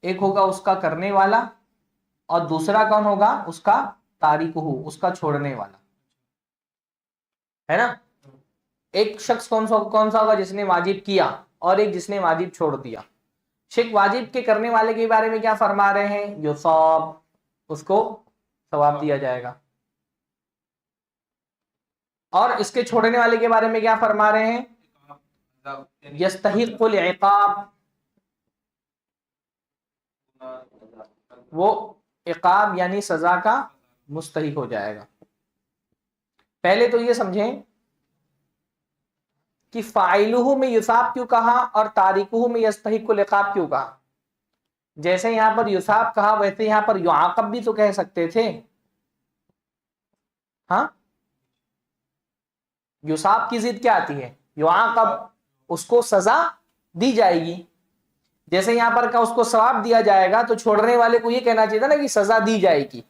ایک ہوگا اس کا کرنے والا، اور دوسرا کون ہوگا؟ اس کا تارکہ، اس کا چھوڑنے والا، ہے نا۔ ایک شخص کون سا ہوگا؟ جس نے واجب کیا، اور ایک جس نے واجب چھوڑ دیا۔ شیخ واجب کے کرنے والے کے بارے میں کیا فرما رہے ہیں؟ یصاب، اس کو ثواب دیا جائے گا۔ اور اس کے چھوڑنے والے کے بارے میں کیا فرما رہے ہیں؟ یستحق العقاب، وہ عقاب یعنی سزا کا مستحق ہو جائے گا۔ پہلے تو یہ سمجھیں کہ فاعلہ میں یصاب کیوں کہا اور تارکہ میں یستحق العقاب کیوں کہا؟ جیسے یہاں پر یصاب کہا ویسے یہاں پر یعاقب بھی تو کہہ سکتے تھے۔ ہاں، یصاب کی ضد کیا آتی ہے؟ یعاقب، اس کو سزا دی جائے گی۔ جیسے یہاں پر اس کو ثواب دیا جائے گا، تو چھوڑنے والے کو یہ کہنا چاہیے تھا نا کہ سزا دی جائے گی۔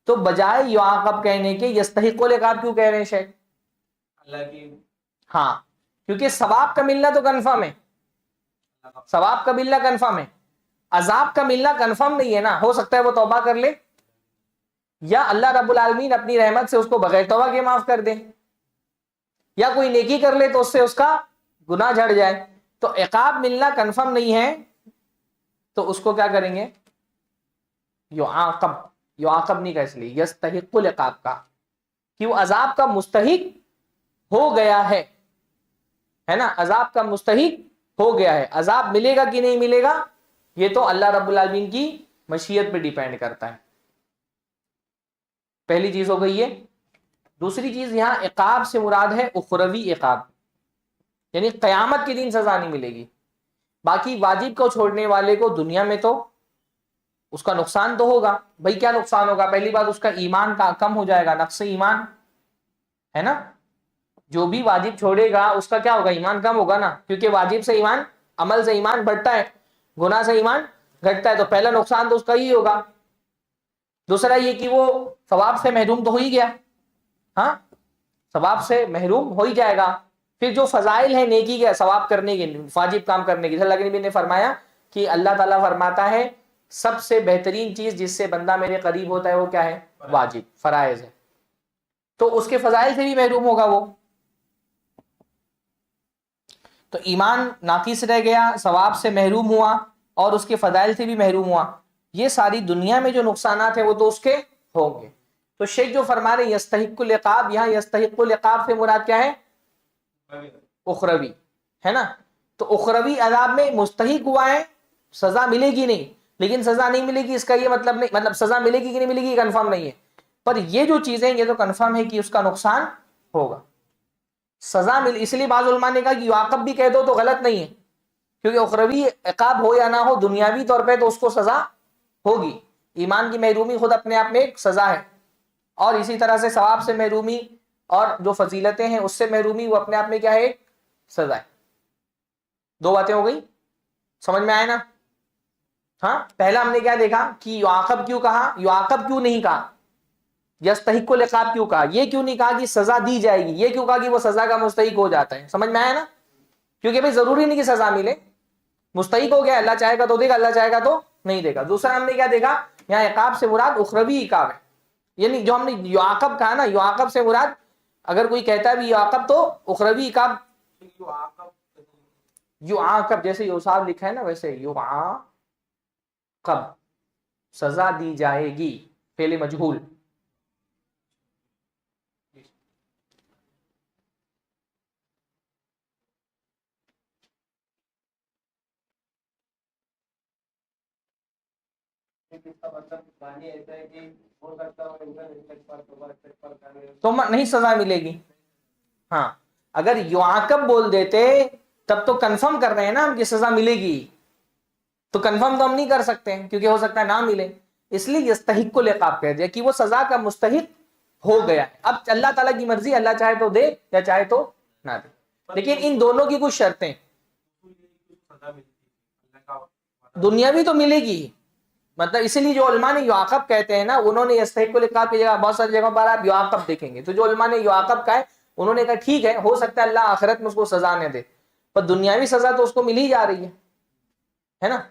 تو بجائے یعاقب کہنے کے یستحق العقاب کیوں کہہ رہے ہیں شیخ؟ اللہ کی، ہاں، کیونکہ ثواب کا ملنا تو کنفرم ہے، ثواب کا ملنا کنفرم ہے، عذاب کا ملنا کنفرم نہیں ہے نا۔ ہو سکتا ہے وہ توبہ کر لے، یا اللہ رب العالمین اپنی رحمت سے اس کو بغیر توبہ کے معاف کر دے، یا کوئی نیکی کر لے تو اس سے اس کا گناہ جھڑ جائے۔ تو عقاب ملنا کنفرم نہیں ہے، تو اس کو کیا کریں گے؟ یعاقب، یعاقب نہیں کہا، اس لیے یستحق العقاب کا، کہ وہ عذاب کا مستحق ہو گیا ہے نا، عذاب کا مستحق ہو گیا ہے۔ عذاب ملے گا کہ نہیں ملے گا، یہ تو اللہ رب العالمین کی مشیت پہ ڈیپینڈ کرتا ہے۔ پہلی چیز ہو گئی ہے۔ دوسری چیز، یہاں عقاب سے مراد ہے اخروی عقاب، یعنی قیامت کے دن سزا نہیں ملے گی. باقی واجب کو چھوڑنے والے کو دنیا میں تو اس کا نقصان تو ہوگا. بھائی کیا نقصان ہوگا؟ پہلی بات اس کا ایمان کا کم ہو جائے گا، نقص ایمان ہے نا. جو بھی واجب چھوڑے گا اس کا کیا ہوگا؟ ایمان کم ہوگا نا، کیونکہ واجب سے ایمان، عمل سے ایمان بڑھتا ہے، گناہ سے ایمان گھٹتا ہے. تو پہلا نقصان تو اس کا ہی ہوگا. دوسرا یہ کہ وہ ثواب سے محروم تو ہو ہی گیا، ہاں ثواب سے محروم ہو ہی جائے گا. پھر جو فضائل ہیں نیکی کے، ثواب کرنے کے، واجب کام کرنے کے، اللہ کے نبی نے فرمایا کہ اللہ تعالیٰ فرماتا ہے سب سے بہترین چیز جس سے بندہ میرے قریب ہوتا ہے وہ کیا ہے؟ واجب، فرائض ہے. تو اس کے فضائل سے بھی محروم ہوگا وہ. تو ایمان ناقص رہ گیا، ثواب سے محروم ہوا، اور اس کے فضائل سے بھی محروم ہوا. یہ ساری دنیا میں جو نقصانات ہیں وہ تو اس کے ہوں گے. تو شیخ جو فرما رہے یستحق العقاب، یہاں یستحق العقاب سے مراد کیا ہے؟ اخروی ہے نا. تو اخروی عذاب میں مستحق ہوا ہے، سزا ملے گی نہیں. لیکن سزا نہیں ملے گی اس کا یہ مطلب نہیں، مطلب سزا ملے گی کہ نہیں ملے گی کنفرم نہیں ہے، پر یہ جو چیزیں یہ تو کنفرم ہے کہ اس کا نقصان ہوگا. سزا مل، اس لیے بعض علماء نے کہا کہ یعاقب بھی کہہ دو تو غلط نہیں ہے، کیونکہ اخروی عقاب ہو یا نہ ہو، دنیاوی طور پہ تو اس کو سزا ہوگی. ایمان کی محرومی خود اپنے آپ میں ایک سزا ہے، اور اسی طرح سے ثواب سے محرومی اور جو فضیلتیں ہیں اس سے محرومی وہ اپنے آپ میں کیا ہے؟ ایک سزا ہے. دو باتیں ہو گئی، سمجھ میں آئے نا؟ ہاں پہلا ہم نے کیا دیکھا کہ یعاقب کیوں کہا، یعاقب کیوں نہیں کہا، یستحق العقاب کیوں کہا، یہ کیوں نہیں کہا کہ سزا دی جائے گی، یہ کیوں کہا کہ وہ سزا کا مستحق ہو جاتا ہے. سمجھ میں آیا نا؟ کیونکہ بھائی ضروری نہیں کہ سزا ملے، مستحق ہو گیا، اللہ چاہے گا تو دے گا، اللہ چاہے گا تو نہیں دے گا. دوسرا ہم نے کیا دیکھا، یہاں عقاب سے مراد اخروی عقاب ہے. یعنی جو ہم نے یعاقب کہا نا، یعاقب سے مراد اگر کوئی کہتا ہے بھی یعاقب تو اخروی عقاب، یعاقب جیسے یوساب لکھا ہے نا ویسے یعاقب، سزا دی جائے گی، فعل مجہول. تو نہیں سزا ملے گی. ہاں اگر یعاقب بول دیتے تب تو کنفرم کر رہے ہیں نا ہم کہ سزا ملے گی، تو کنفرم تو ہم نہیں کر سکتے کیونکہ ہو سکتا ہے نہ ملے. اس لیے یستحق العقاب کہہ دیا کہ وہ سزا کا مستحق ہو گیا ہے. اب اللہ تعالیٰ کی مرضی، اللہ چاہے تو دے یا چاہے تو نہ دے. لیکن ان دونوں کی کچھ شرطیں، دنیاوی تو ملے گی، مطلب اسی لیے جو علماء نے یعاقب کہتے ہیں نا، انہوں نے یستحق العقاب کی جگہ بہت ساری جگہوں پر آپ یعاقب دیکھیں گے، تو جو علماء نے یعاقب کہا ہے انہوں نے کہا ٹھیک ہے، ہو سکتا ہے اللہ آخرت میں اس کو سزا نہ دے، پر دنیاوی سزا تو اس کو مل ہی جا رہی ہے نا.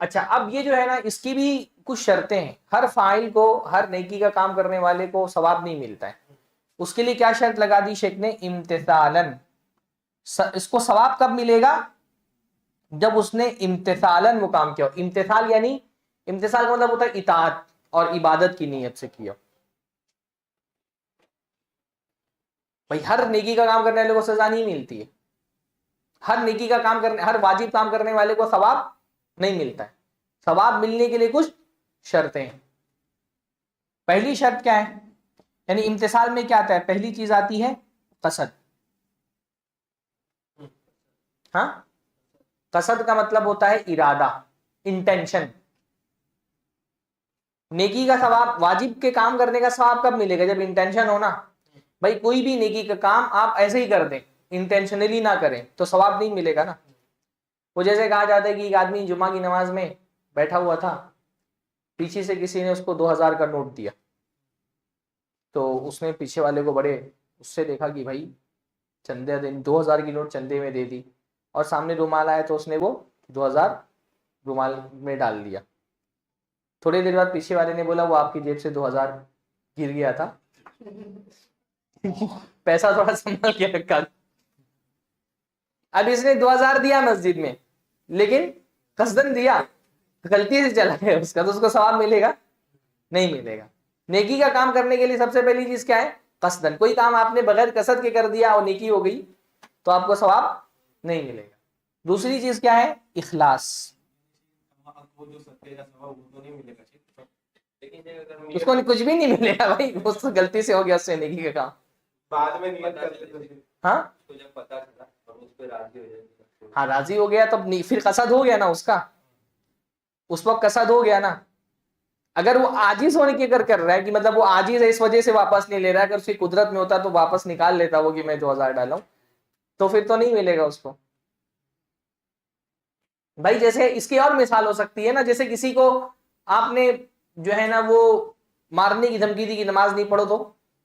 اچھا اب یہ جو ہے نا اس کی بھی کچھ شرطیں ہیں. ہر فاعل کو، ہر نیکی کا کام کرنے والے کو ثواب نہیں ملتا ہے. اس کے لیے کیا شرط لگا دی شیخ نے؟ امتثالاً. اس کو ثواب کب ملے گا؟ جب اس نے امتثالاً وہ کام کیا ہو. امتثال یعنی، امتثال کا مطلب ہوتا ہے اطاعت اور عبادت کی نیت سے کیا. بھائی ہر نیکی کا کام کرنے والے کو سزا نہیں ملتی ہے، ہر نیکی کا کام کرنے، ہر واجب کام کرنے والے کو ثواب نہیں ملتا ہے. ثواب ملنے کے لیے کچھ شرطیں ہیں. پہلی شرط کیا ہے؟ یعنی امتثال میں کیا آتا ہے؟ پہلی چیز آتی ہے قصد. ہاں قصد کا مطلب ہوتا ہے ارادہ، انٹینشن. نیکی کا ثواب، واجب کے کام کرنے کا ثواب کب ملے گا؟ جب انٹینشن ہونا. بھائی کوئی بھی نیکی کا کام آپ ایسے ہی کر دیں، انٹینشنلی نہ کریں تو ثواب نہیں ملے گا نا. وہ جیسے کہا جاتا ہے کہ ایک آدمی جمعہ کی نماز میں بیٹھا ہوا تھا، پیچھے سے کسی نے اس کو 2000 کا نوٹ دیا، تو اس نے پیچھے والے کو بڑے اس سے دیکھا کہ بھائی چندے 2000 کی نوٹ چندے میں دے دی، اور سامنے رومال آیا تو اس نے وہ 2000 رومال میں ڈال دیا. تھوڑی دیر بعد پیچھے والے نے بولا وہ آپ کی جیب سے 2000 گر گیا تھا، پیسہ تھوڑا سنبھال کے رکھا. اب اس نے 2000 دیا مسجد میں، لیکن قصدن دیا، غلطی سے چلا گیا اس کا، تو اس کو ثواب ملے گا؟ نہیں ملے گا. نیکی کا کام کرنے کے لیے سب سے پہلی چیز کیا ہے؟ قصدن. کوئی کام آپ نے بغیر قصد کے کر دیا اور نیکی ہو گئی تو آپ کو ثواب نہیں ملے گا. دوسری چیز کیا ہے؟ اخلاص. اس کو کچھ بھی نہیں ملے گا بھائی، اس غلطی سے ہو گیا، اس سے نیکی کا کام. بعد میں نیت کرتے تھے. ہاں ہاں راضی ہو گیا تب پھر قصد ہو گیا نا اس کا, اس وقت قصد ہو گیا نا. اگر وہ عاجز ہونے کی کر رہا ہے کہ مطلب وہ عاجز ہے اس وجہ سے واپس نہیں لے رہا ہے, اگر اس کی قدرت میں ہوتا تو واپس نکال لیتا وہ کہ میں 2000 ڈالا ہوں, تو پھر تو نہیں ملے گا اس کو. بھائی جیسے اس کی اور مثال ہو سکتی ہے نا, جیسے کسی کو آپ نے جو ہے نا وہ مارنے کی دھمکی دی کہ نماز نہیں پڑھو تو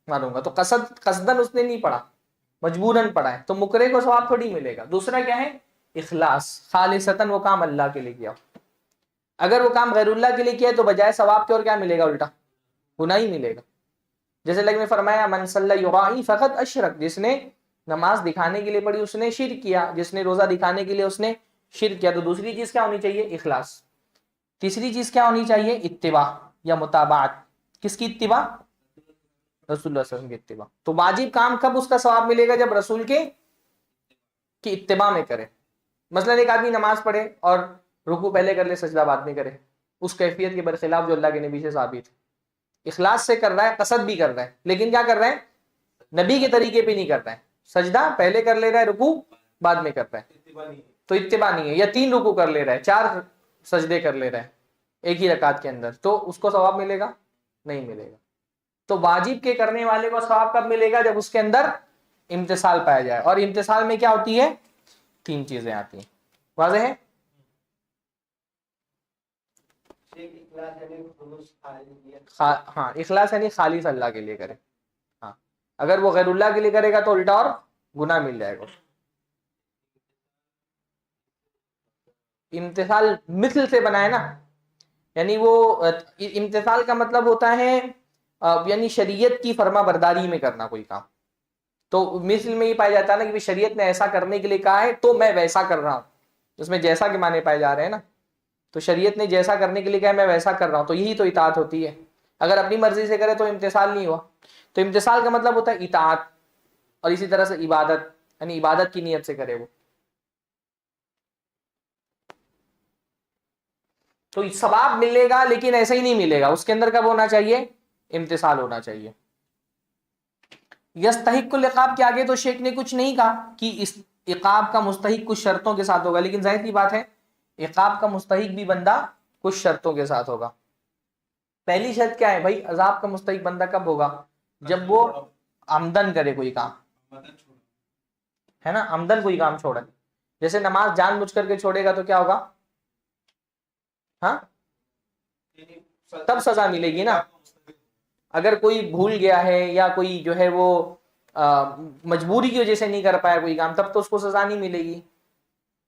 ماروں گا, تو قصدن اس نے نہیں پڑھا, مجبوراً پڑھا ہے, تو مکرے کو ثواب تھوڑی ملے گا. دوسرا کیا ہے اخلاص, خالصتاً وہ کام اللہ کے لیے کیا. اگر وہ کام غیر اللہ کے لیے کیا ہے تو بجائے ثواب کے اور کیا ملے گا, الٹا گناہ ہی ملے گا. جیسے لگ میں فرمایا من صلی یرائی فقط اشرک, جس نے نماز دکھانے کے لیے پڑھی اس نے شرک کیا, جس نے روزہ دکھانے کے لیے اس نے شرک کیا. تو دوسری چیز کیا ہونی چاہیے اخلاص. تیسری چیز کیا ہونی چاہیے اتباع یا متابعت. کس کی اتباع؟ رسول اللہ صلی اللہ علیہ وسلم کی اتباع. تو واجب کام کب اس کا ثواب ملے گا, جب رسول کے کی اتباع میں کرے. مثلا ایک آدمی نماز پڑھے اور رکوع پہلے کر لے سجدہ بعد میں کرے, اس کیفیت کے برخلاف جو اللہ کے نبی سے ثابت ہے. اخلاص سے کر رہا ہے, قصد بھی کر رہا ہے, لیکن کیا کر رہا ہے نبی کے طریقے پہ نہیں کر رہا ہے. سجدہ پہلے کر لے رہا ہے, رکوع بعد میں کر رہا ہے, تو اتباع نہیں ہے. یا 3 رکوع کر لے رہا ہے, 4 سجدے کر لے رہا ہے ایک ہی رکعت کے اندر, تو اس کو ثواب ملے گا؟ نہیں ملے گا. تو واجب کے کرنے والے کو ثواب کب ملے گا, جب اس کے اندر امتثال پایا جائے. اور امتثال میں کیا ہوتی ہے, 3 چیزیں آتی ہیں. واضح ہے؟ ہاں اخلاص یعنی خالص اللہ کے لیے کرے. ہاں اگر وہ غیر اللہ کے لیے کرے گا تو الٹا اور گناہ مل جائے گا. امتثال مثل سے بنائے نا, یعنی وہ امتثال کا مطلب ہوتا ہے یعنی شریعت کی فرما برداری میں کرنا کوئی کام. تو مثل میں یہ پایا جاتا ہے نا کہ شریعت نے ایسا کرنے کے لیے کہا ہے تو میں ویسا کر رہا ہوں, اس میں جیسا کے معنی پائے جا رہے ہیں نا. تو شریعت نے جیسا کرنے کے لیے کہا ہے میں ویسا کر رہا ہوں, تو یہی تو اطاعت ہوتی ہے. اگر اپنی مرضی سے کرے تو امتثال نہیں ہوا. تو امتثال کا مطلب ہوتا ہے اطاعت, اور اسی طرح سے عبادت, یعنی عبادت کی نیت سے کرے وہ. تو ثواب ملے گا لیکن ایسا ہی نہیں ملے گا, اس کے اندر کب ہونا چاہیے, امتثال ہونا چاہیے. یستحق العقاب کے آگے تو شیخ نے کچھ نہیں کہا کہ اس عقاب کا مستحق کچھ شرطوں کے ساتھ ہوگا, لیکن ظاہر کی بات ہے عقاب کا مستحق بھی بندہ کچھ شرطوں کے ساتھ ہوگا. پہلی شرط کیا ہے بھائی, عذاب کا مستحق بندہ کب ہوگا, جب وہ عمدن کرے کوئی کام, ہے نا, عمدن کوئی کام چھوڑے. جیسے نماز جان بوجھ کر کے چھوڑے گا تو کیا ہوگا, ہاں تب سزا ملے گی نا. اگر کوئی بھول گیا ہے یا کوئی جو ہے وہ مجبوری کی وجہ سے نہیں کر پایا کوئی کام, تب تو اس کو سزا نہیں ملے گی.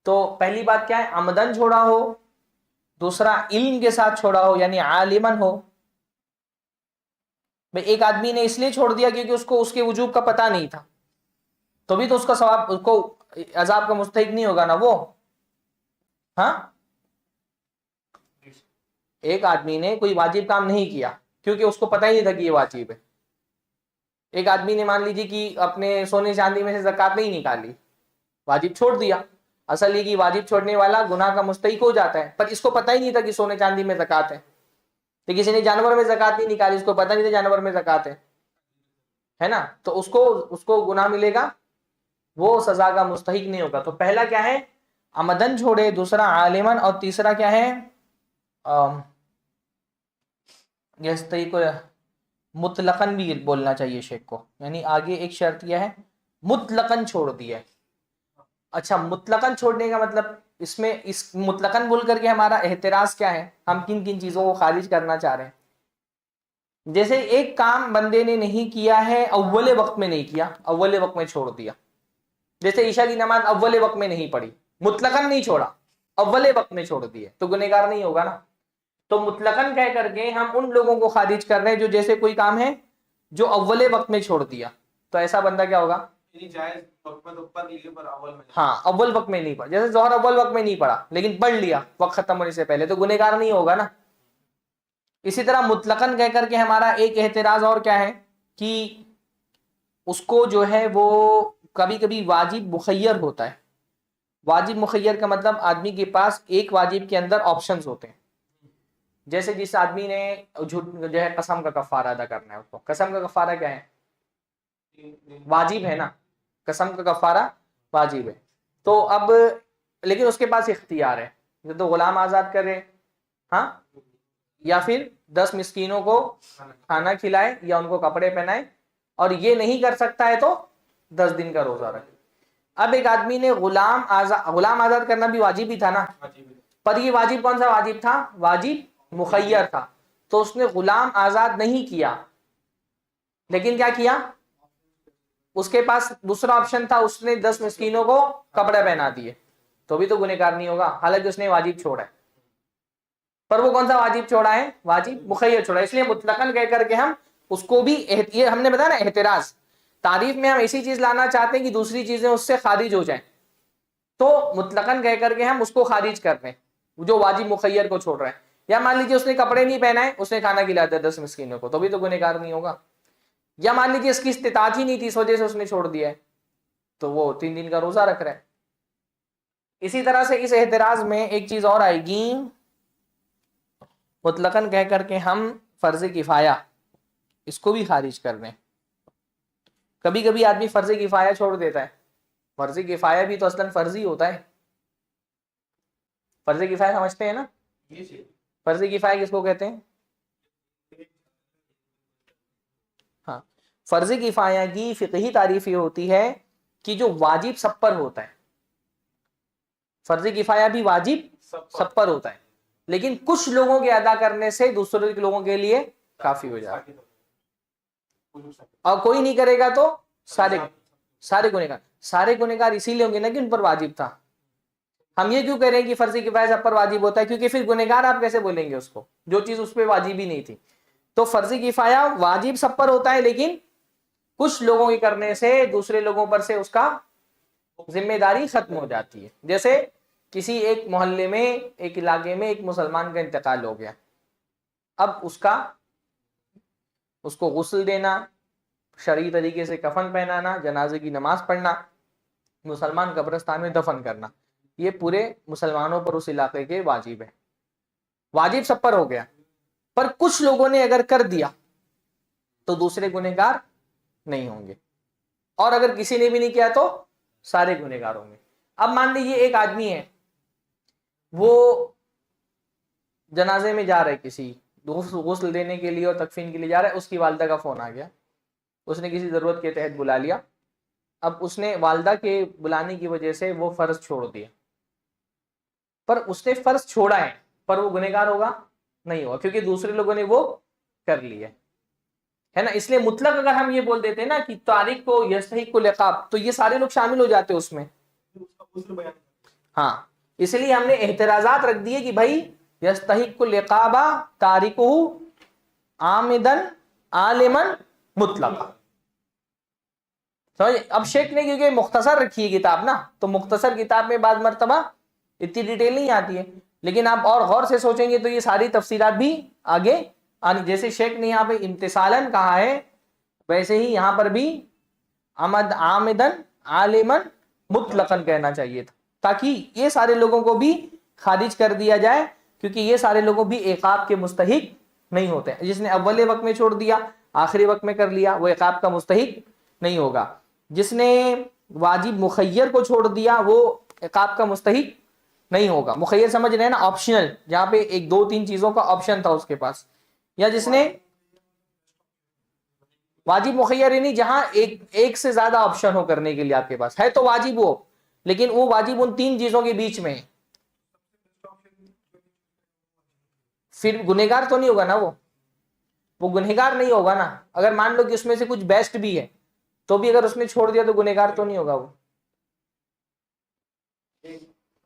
تو پہلی بات کیا ہے, عمدن چھوڑا ہو. دوسرا علم کے ساتھ چھوڑا ہو, یعنی عالمن ہو. بھئی ایک آدمی نے اس لیے چھوڑ دیا کیونکہ اس کو اس کے وجوب کا پتہ نہیں تھا, تو بھی تو اس کا ثواب, اس کو عذاب کا مستحق نہیں ہوگا نا وہ. ہاں ایک آدمی نے کوئی واجب کام نہیں کیا کیونکہ اس کو پتہ ہی نہیں تھا کہ یہ واجب ہے. ایک آدمی نے مان لیجیے کہ اپنے سونے چاندی میں سے زکوٰۃ نہیں نکالی, واجب چھوڑ دیا. اصل یہ کہ واجب چھوڑنے والا گناہ کا مستحق ہو جاتا ہے, پر اس کو پتہ ہی نہیں تھا کہ سونے چاندی میں زکوٰۃ ہے. تو کسی نے جانور میں زکوٰۃ نہیں نکالی, اس کو پتہ نہیں تھا جانور میں زکوٰۃ ہے نا, تو اس کو گناہ ملے گا, وہ سزا کا مستحق نہیں ہوگا. تو پہلا کیا ہے عمدن چھوڑے, دوسرا عالمن, اور تیسرا کیا ہے مطلقاً بھی بولنا چاہیے شیخ کو, یعنی آگے ایک شرط یہ ہے مطلقاً چھوڑ دیا ہے. اچھا مطلقاً چھوڑنے کا مطلب اس میں اس مطلقاً بول کر کے ہمارا احتراز کیا ہے, ہم کن کن چیزوں کو خارج کرنا چاہ رہے ہیں. جیسے ایک کام بندے نے نہیں کیا ہے, اول وقت میں نہیں کیا, اول وقت میں چھوڑ دیا. جیسے عشاء کی نماز اول وقت میں نہیں پڑھی, مطلقاً نہیں چھوڑا, اول وقت میں چھوڑ دیے, تو گنہگار نہیں ہوگا نا. تو مطلقاً کہہ کر کے ہم ان لوگوں کو خارج کر رہے ہیں جو جیسے کوئی کام ہے جو اول وقت میں چھوڑ دیا, تو ایسا بندہ کیا ہوگا, ہاں اول وقت میں نہیں پڑھا. جیسے ظہر اول وقت میں نہیں پڑھا لیکن پڑھ لیا وقت ختم ہونے سے پہلے, تو گنہگار نہیں ہوگا نا. اسی طرح مطلقاً کہہ کر کے ہمارا ایک احتراز اور کیا ہے کہ اس کو جو ہے وہ کبھی کبھی واجب مخیر ہوتا ہے. واجب مخیر کا مطلب آدمی کے پاس ایک واجب کے اندر آپشنز ہوتے ہیں. جیسے جس آدمی نے جو ہے قسم کا کفارہ ادا کرنا ہے, اس کو قسم کا کفارہ کیا ہے, واجب ہے نا, قسم کا کفارہ واجب ہے. تو اب لیکن اس کے پاس اختیار ہے، یا تو غلام آزاد کرے، ہاں، یا پھر 10 مسکینوں کو کھانا کھلائے یا ان کو کپڑے پہنائے، اور یہ نہیں کر سکتا ہے تو 10 دن کا روزہ رکھے۔ اب ایک آدمی نے غلام آزاد کرنا بھی واجب ہی تھا نا، پر یہ واجب کون سا واجب تھا؟ واجب مخیر تھا، تو اس نے غلام آزاد نہیں کیا، لیکن کیا کیا؟ اس کے پاس دوسرا آپشن تھا، اس نے 10 مسکینوں کو کپڑے پہنا دیے، تو بھی تو گنہگار نہیں ہوگا، حالانکہ اس نے واجب چھوڑا ہے۔ پر وہ کون سا واجب چھوڑا ہے؟ واجب مخیر چھوڑا ہے، اس لیے مطلقاً کہہ کر کے ہم اس کو بھی یہ ہم نے بتایا نا احتراز، تعریف میں ہم ایسی چیز لانا چاہتے ہیں کہ دوسری چیزیں اس سے خارج ہو جائیں، تو مطلقاً کہہ کر کے ہم اس کو خارج کر رہے ہیں جو واجب مخیر کو چھوڑ رہے ہیں۔ یا مان لیجیے اس نے کپڑے نہیں پہنائے، اس نے کھانا کھلا دیا 10 مسکینوں کو، تو بھی تو گنہگار نہیں ہوگا۔ یا مان لیجیے اس کی استطاعت ہی نہیں تھی، اس وجہ سے اس نے چھوڑ دیا ہے، تو وہ 3 دن کا روزہ رکھ رہا ہے۔ اسی طرح سے اس احتراز میں ایک چیز اور آئے گی، مطلقاً کہہ کر کے ہم فرض کفایہ اس کو بھی خارج کر رہے ہیں۔ کبھی کبھی آدمی فرض کفایہ چھوڑ دیتا ہے، فرض کفایہ بھی تو اصلاً فرض ہی ہوتا ہے۔ فرض کفایہ سمجھتے ہیں نا؟ فرض کفایہ کس کو کہتے ہیں؟ ہاں، فرض کفایہ کی فقہی تعریف یہ ہوتی ہے کہ جو واجب سب پر ہوتا ہے، فرض کفایہ بھی واجب سب پر ہوتا ہے، لیکن کچھ لوگوں کے ادا کرنے سے دوسرے لوگوں کے لیے کافی ہو جاتا ہے، اور کوئی نہیں کرے گا تو سارے گنہگار اسی لیے ہوں گے نا کہ ان پر واجب تھا۔ ہم یہ کیوں کہہ رہے ہیں کہ فرض کفایہ سب پر واجب ہوتا ہے؟ کیونکہ پھر گنہگار آپ کیسے بولیں گے اس کو جو چیز اس پہ واجب ہی نہیں تھی؟ تو فرض کفایہ واجب سب پر ہوتا ہے، لیکن کچھ لوگوں کے کرنے سے دوسرے لوگوں پر سے اس کا ذمہ داری ختم ہو جاتی ہے۔ جیسے کسی ایک محلے میں، ایک علاقے میں ایک مسلمان کا انتقال ہو گیا، اب اس کو غسل دینا، شرعی طریقے سے کفن پہنانا، جنازے کی نماز پڑھنا، مسلمان قبرستان میں دفن کرنا، یہ پورے مسلمانوں پر اس علاقے کے واجب ہے، واجب سب پر ہو گیا۔ پر کچھ لوگوں نے اگر کر دیا تو دوسرے گنہگار نہیں ہوں گے، اور اگر کسی نے بھی نہیں کیا تو سارے گنہگار ہوں گے۔ اب مان لیجیے ایک آدمی ہے، وہ جنازے میں جا رہا ہے، کسی غسل دینے کے لیے اور تکفین کے لیے جا رہا ہے، اس کی والدہ کا فون آ گیا، اس نے کسی ضرورت کے تحت بلا لیا، اب اس نے والدہ کے بلانے کی وجہ سے وہ فرض چھوڑ دیا، پر اس نے فرض چھوڑا ہے، پر وہ گنہگار ہوگا؟ نہیں ہوگا، کیونکہ دوسرے لوگوں نے وہ کر لیا ہے نا۔ اس لیے مطلق اگر ہم یہ بول دیتے نا کہ تارک کو یستحق العقاب، تو یہ سارے لوگ شامل ہو جاتے اس میں۔ ہاں، اس لیے ہم نے احترازات رکھ دیے کہ بھائی یستحق العقاب تارکہ عامدن عالما مطلقا۔ اب شیخ نے کیونکہ مختصر رکھی ہے کتاب نا، تو مختصر کتاب میں بعض مرتبہ اتنی ڈیٹیل نہیں آتی ہے، لیکن آپ اور غور سے سوچیں گے تو یہ ساری تفصیلات بھی آگے آنی۔ جیسے شیخ نے یہاں پہ امتثالاً کہا ہے، ویسے ہی یہاں پر بھی عامدن عالماً مطلقاً کہنا چاہیے تھا، تاکہ یہ سارے لوگوں کو بھی خارج کر دیا جائے، کیونکہ یہ سارے لوگوں بھی عقاب کے مستحق نہیں ہوتے۔ جس نے اول وقت میں چھوڑ دیا، آخری وقت میں کر لیا، وہ عقاب کا مستحق نہیں ہوگا۔ جس نے واجب مخیر کو چھوڑ دیا، وہ عقاب کا مستحق نہیں ہوگا۔ مخیر سمجھ رہے ہیں نا، آپشنل، جہاں پہ 1 2 3 چیزوں کا آپشن تھا اس کے پاس۔ یا جس نے واجب مخیر نہیں، جہاں ایک سے زیادہ آپشن ہو کرنے کے لیے آپ کے پاس ہے تو واجب ہو، لیکن وہ واجب ان 3 چیزوں کے بیچ میں ہے، پھر گنہگار تو نہیں ہوگا نا، وہ گنہگار نہیں ہوگا نا۔ اگر مان لو کہ اس میں سے کچھ بیسٹ بھی ہے تو بھی اگر اس نے چھوڑ دیا تو گنہگار تو نہیں ہوگا وہ۔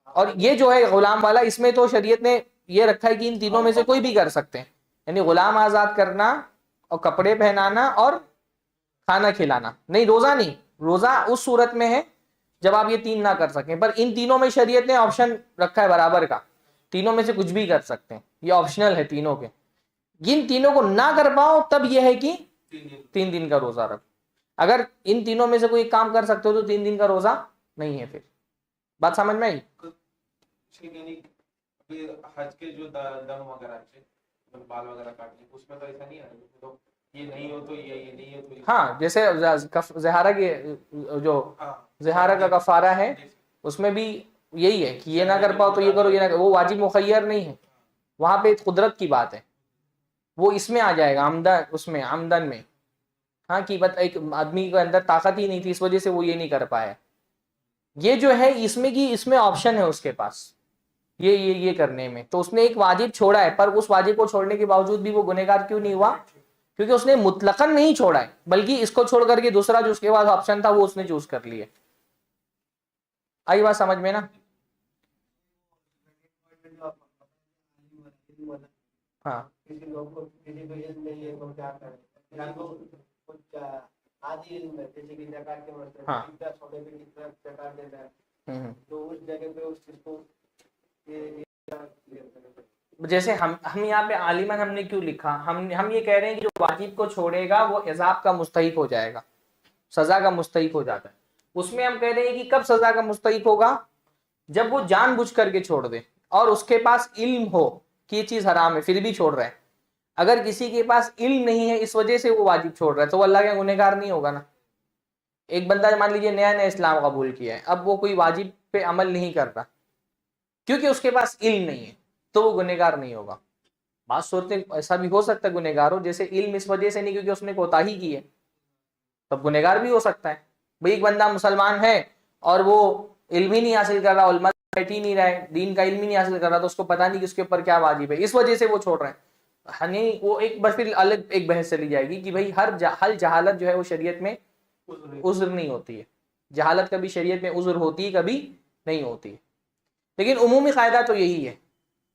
اور یہ جو ہے غلام والا، اس میں تو شریعت نے یہ رکھا ہے کہ ان تینوں میں سے کوئی بھی کر سکتے ہیں، یعنی غلام آزاد کرنا اور کپڑے پہنانا اور کھانا کھلانا، نہیں روزہ نہیں، روزہ اس صورت میں ہے جب آپ یہ 3 نہ کر سکیں، پر ان تینوں میں شریعت نے آپشن رکھا ہے برابر کا، تینوں میں سے کچھ بھی کر سکتے ہیں، یہ آپشنل ہے تینوں کے۔ جن تینوں کو نہ کر پاؤ تب یہ ہے کہ 3 دن کا روزہ رکھو۔ اگر ان تینوں میں سے کوئی کام کر سکتے ہو تو 3 دن کا روزہ نہیں ہے۔ پھر بات سمجھ میں آئی؟ حج کے جو دم وغیرہ بال وغیرہ کاٹنے اس میں تو ایسا نہیں ہے، یہ نہیں ہو تو یہ نہیں ہو تو یہ۔ ہاں، جیسے زہارہ کی جو زہارہ کا کفارہ ہے، اس میں بھی یہی ہے کہ یہ نہ کر پاؤ تو یہ کرو، یہ نہ کرو، وہ واجب مخیر نہیں ہے، وہاں پہ قدرت کی بات ہے، وہ اس میں آ جائے گا آمدن، اس میں آمدن میں، ہاں کہ ایک آدمی کے اندر طاقت ہی نہیں تھی اس وجہ سے وہ یہ نہیں کر پایا، یہ جو ہے اس میں کی اس میں آپشن ہے اس کے پاس یہ کرنے میں، تو اس نے ایک واجب چھوڑا ہے، پر اس واجب کو چھوڑنے کے باوجود بھی وہ گنہگار کیوں نہیں ہوا؟ کیونکہ اس نے مطلقاً نہیں چھوڑا ہے، بلکہ اس کو چھوڑ کر کے دوسرا جو اس کے پاس آپشن تھا وہ اس نے چوز کر لیا۔ آئی بات سمجھ میں نا؟ ہاں جیسے ہم یہاں پہ عالماً ہم نے کیوں لکھا، ہم یہ کہہ رہے ہیں کہ جو واجب کو چھوڑے گا وہ عذاب کا مستحق ہو جائے گا، سزا کا مستحق ہو جاتا ہے، اس میں ہم کہہ رہے ہیں کہ کب سزا کا مستحق ہوگا؟ جب وہ جان بوجھ کر کے چھوڑ دے اور اس کے پاس علم ہو کہ یہ چیز حرام ہے پھر بھی چھوڑ رہا ہے۔ اگر کسی کے پاس علم نہیں ہے اس وجہ سے وہ واجب چھوڑ رہا ہے تو وہ اللہ کا گنہگار نہیں ہوگا نا۔ ایک بندہ مان لیجیے نیا اسلام قبول کیا ہے، اب وہ کوئی واجب پہ عمل نہیں کر رہا کیونکہ اس کے پاس علم نہیں ہے تو وہ گنہگار نہیں ہوگا۔ بعض صورتیں ایسا بھی ہو سکتا ہے گنہگار ہو، جیسے علم اس وجہ سے نہیں کیونکہ اس نے کوتاہی کی ہے، تب گنہگار بھی ہو سکتا ہے۔ بھئی ایک بندہ مسلمان ہے اور وہ علم ہی نہیں حاصل کر رہا، علماء بیٹھ ہی نہیں رہا ہے، دین کا علم ہی نہیں حاصل کر رہا، تو اس کو پتہ نہیں کہ اس کے اوپر کیا واجب ہے، اس وجہ سے وہ چھوڑ رہے ہیں، نہیں وہ ایک بس پھر الگ ایک بحث چلی جائے گی کہ بھئی ہر جہالت جو ہے وہ شریعت میں عذر نہیں ہوتی ہے، جہالت کبھی شریعت میں عذر ہوتی ہے کبھی نہیں ہوتی ہے، لیکن عمومی قاعدہ تو یہی ہے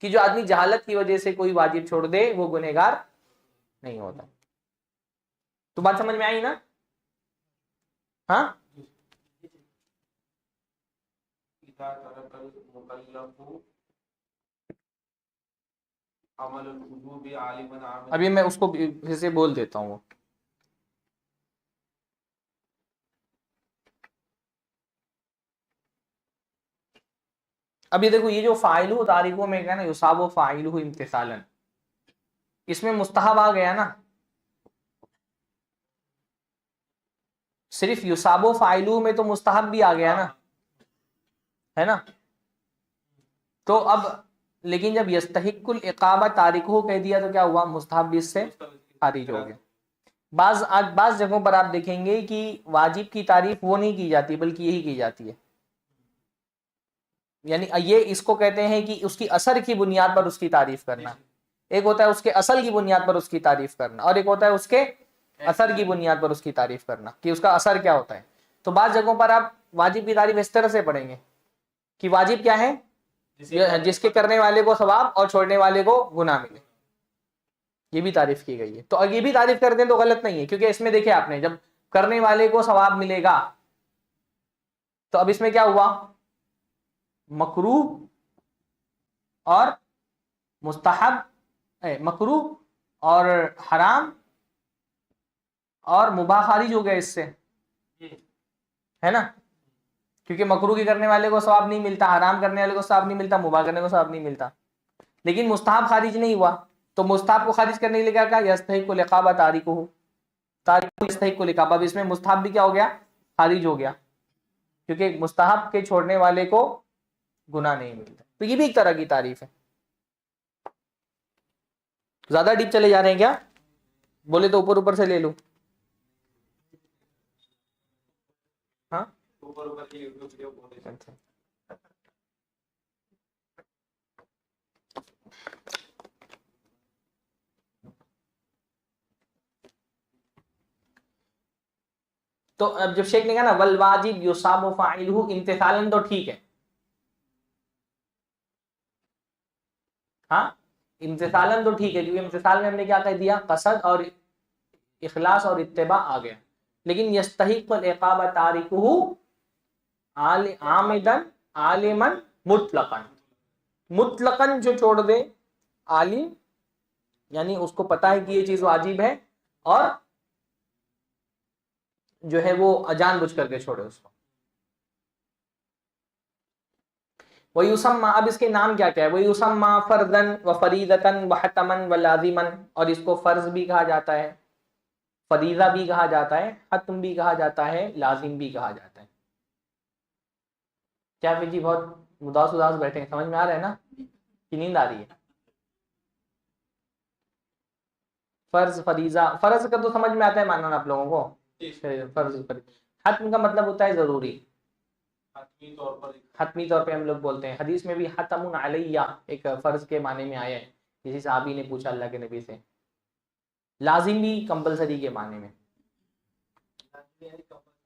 کہ جو آدمی جہالت کی وجہ سے کوئی واجب چھوڑ دے وہ گنہگار نہیں ہوتا۔ تو بات سمجھ میں آئی نا؟ ہاں ابھی میں اس کو پھر سے بول دیتا ہوں۔ ابھی دیکھو یہ جو فاعلہ تاریخوں میں کہنا یصاب فاعلہ امتثالا، اس میں مستحب آ گیا نا، صرف یصاب فاعلہ میں تو مستحب بھی آ گیا نا، ہے نا؟ تو اب لیکن جب یستحق العقاب تارکہ کہہ دیا تو کیا ہوا؟ مستحب بھی اس سے خارج ہو گیا۔ بعض جگہوں پر آپ دیکھیں گے کہ واجب کی تعریف وہ نہیں کی جاتی بلکہ یہی کی جاتی ہے، یعنی یہ اس کو کہتے ہیں کہ اس کی اثر کی بنیاد پر اس کی تعریف کرنا، ایک ہوتا ہے اس کے اصل کی بنیاد پر اس کی تعریف کرنا، اور ایک ہوتا ہے اس کے اثر کی بنیاد پر اس کی تعریف کرنا کہ اس کا اثر کیا ہوتا ہے۔ تو بعض جگہوں پر آپ واجب کی تعریف اس طرح سے پڑھیں گے کہ واجب کیا ہے؟ جس کے کرنے والے کو ثواب اور چھوڑنے والے کو گناہ ملے، یہ بھی تعریف کی گئی ہے۔ تو اگر یہ بھی تعریف کر دیں تو غلط نہیں ہے، کیونکہ اس میں دیکھیں آپ نے جب کرنے والے کو ثواب ملے گا تو اب اس میں کیا ہوا؟ مکروہ اور مستحب، مکروہ اور حرام اور مباح خارج ہو گیا اس سے، ہے نا؟ کیونکہ مکروہ کے کرنے والے کو ثواب نہیں ملتا، حرام کرنے والے کو ثواب نہیں ملتا، مباح کرنے کو ثواب نہیں ملتا، لیکن مستحب خارج نہیں ہوا، تو مستحب کو خارج کرنے کے لیے کیا کہا؟ یستحق العقاب تارکہ، تارکہ یستحق العقاب، اب اس میں مستحب بھی کیا ہو گیا؟ خارج ہو گیا، کیونکہ مستحب کے چھوڑنے والے کو گناہ نہیں ملتا۔ تو یہ بھی ایک طرح کی تعریف ہے۔ زیادہ ڈیپ چلے جا رہے ہیں کیا؟ بولے تو اوپر سے لے لوں۔ ہاں اچھا، تو اب جب شیخ نے کہا نا والواجب یصاب فاعلہ امتثالا تو ٹھیک ہے، ہاں امتثالا تو ٹھیک ہے، کیونکہ امتثال میں ہم نے کیا کہہ دیا؟ قصد اور اخلاص اور اتباع آ گیا، لیکن یستحق العقاب تارکہ عامدا عالما مطلقا، مطلقاً جو چھوڑ دے عالم، یعنی اس کو پتا ہے کہ یہ چیز واجب ہے اور جو ہے وہ جان بوجھ کر کے چھوڑے اس کو۔ وَيُسَمَّى، اب اس کے نام کیا کیا ہے؟ وَيُسَمَّى فَرْضًا وَفَرِيضَةً وَحَتَمًا وَلَازِمًا، اور اس کو فرض بھی کہا جاتا ہے، فریضہ بھی کہا جاتا ہے، حتم بھی کہا جاتا ہے، لازم بھی کہا جاتا ہے۔ کیا پھر جی بہت اداس اداس بیٹھے ہیں, سمجھ میں آ رہا ہے نا کہ نیند آ رہی ہے؟ فرض فریضہ, فرض کا تو سمجھ میں آتا ہے ماننا آپ لوگوں کو. فرض حتم کا مطلب ہوتا ہے ضروری, حتمی طور پہ ہم لوگ بولتے ہیں. حدیث میں بھی حتم علیہ ایک فرض کے معنی میں آیا ہے, کسی صحابی نے پوچھا اللہ کے نبی سے. لازم بھی کمپلسری کے معنی میں.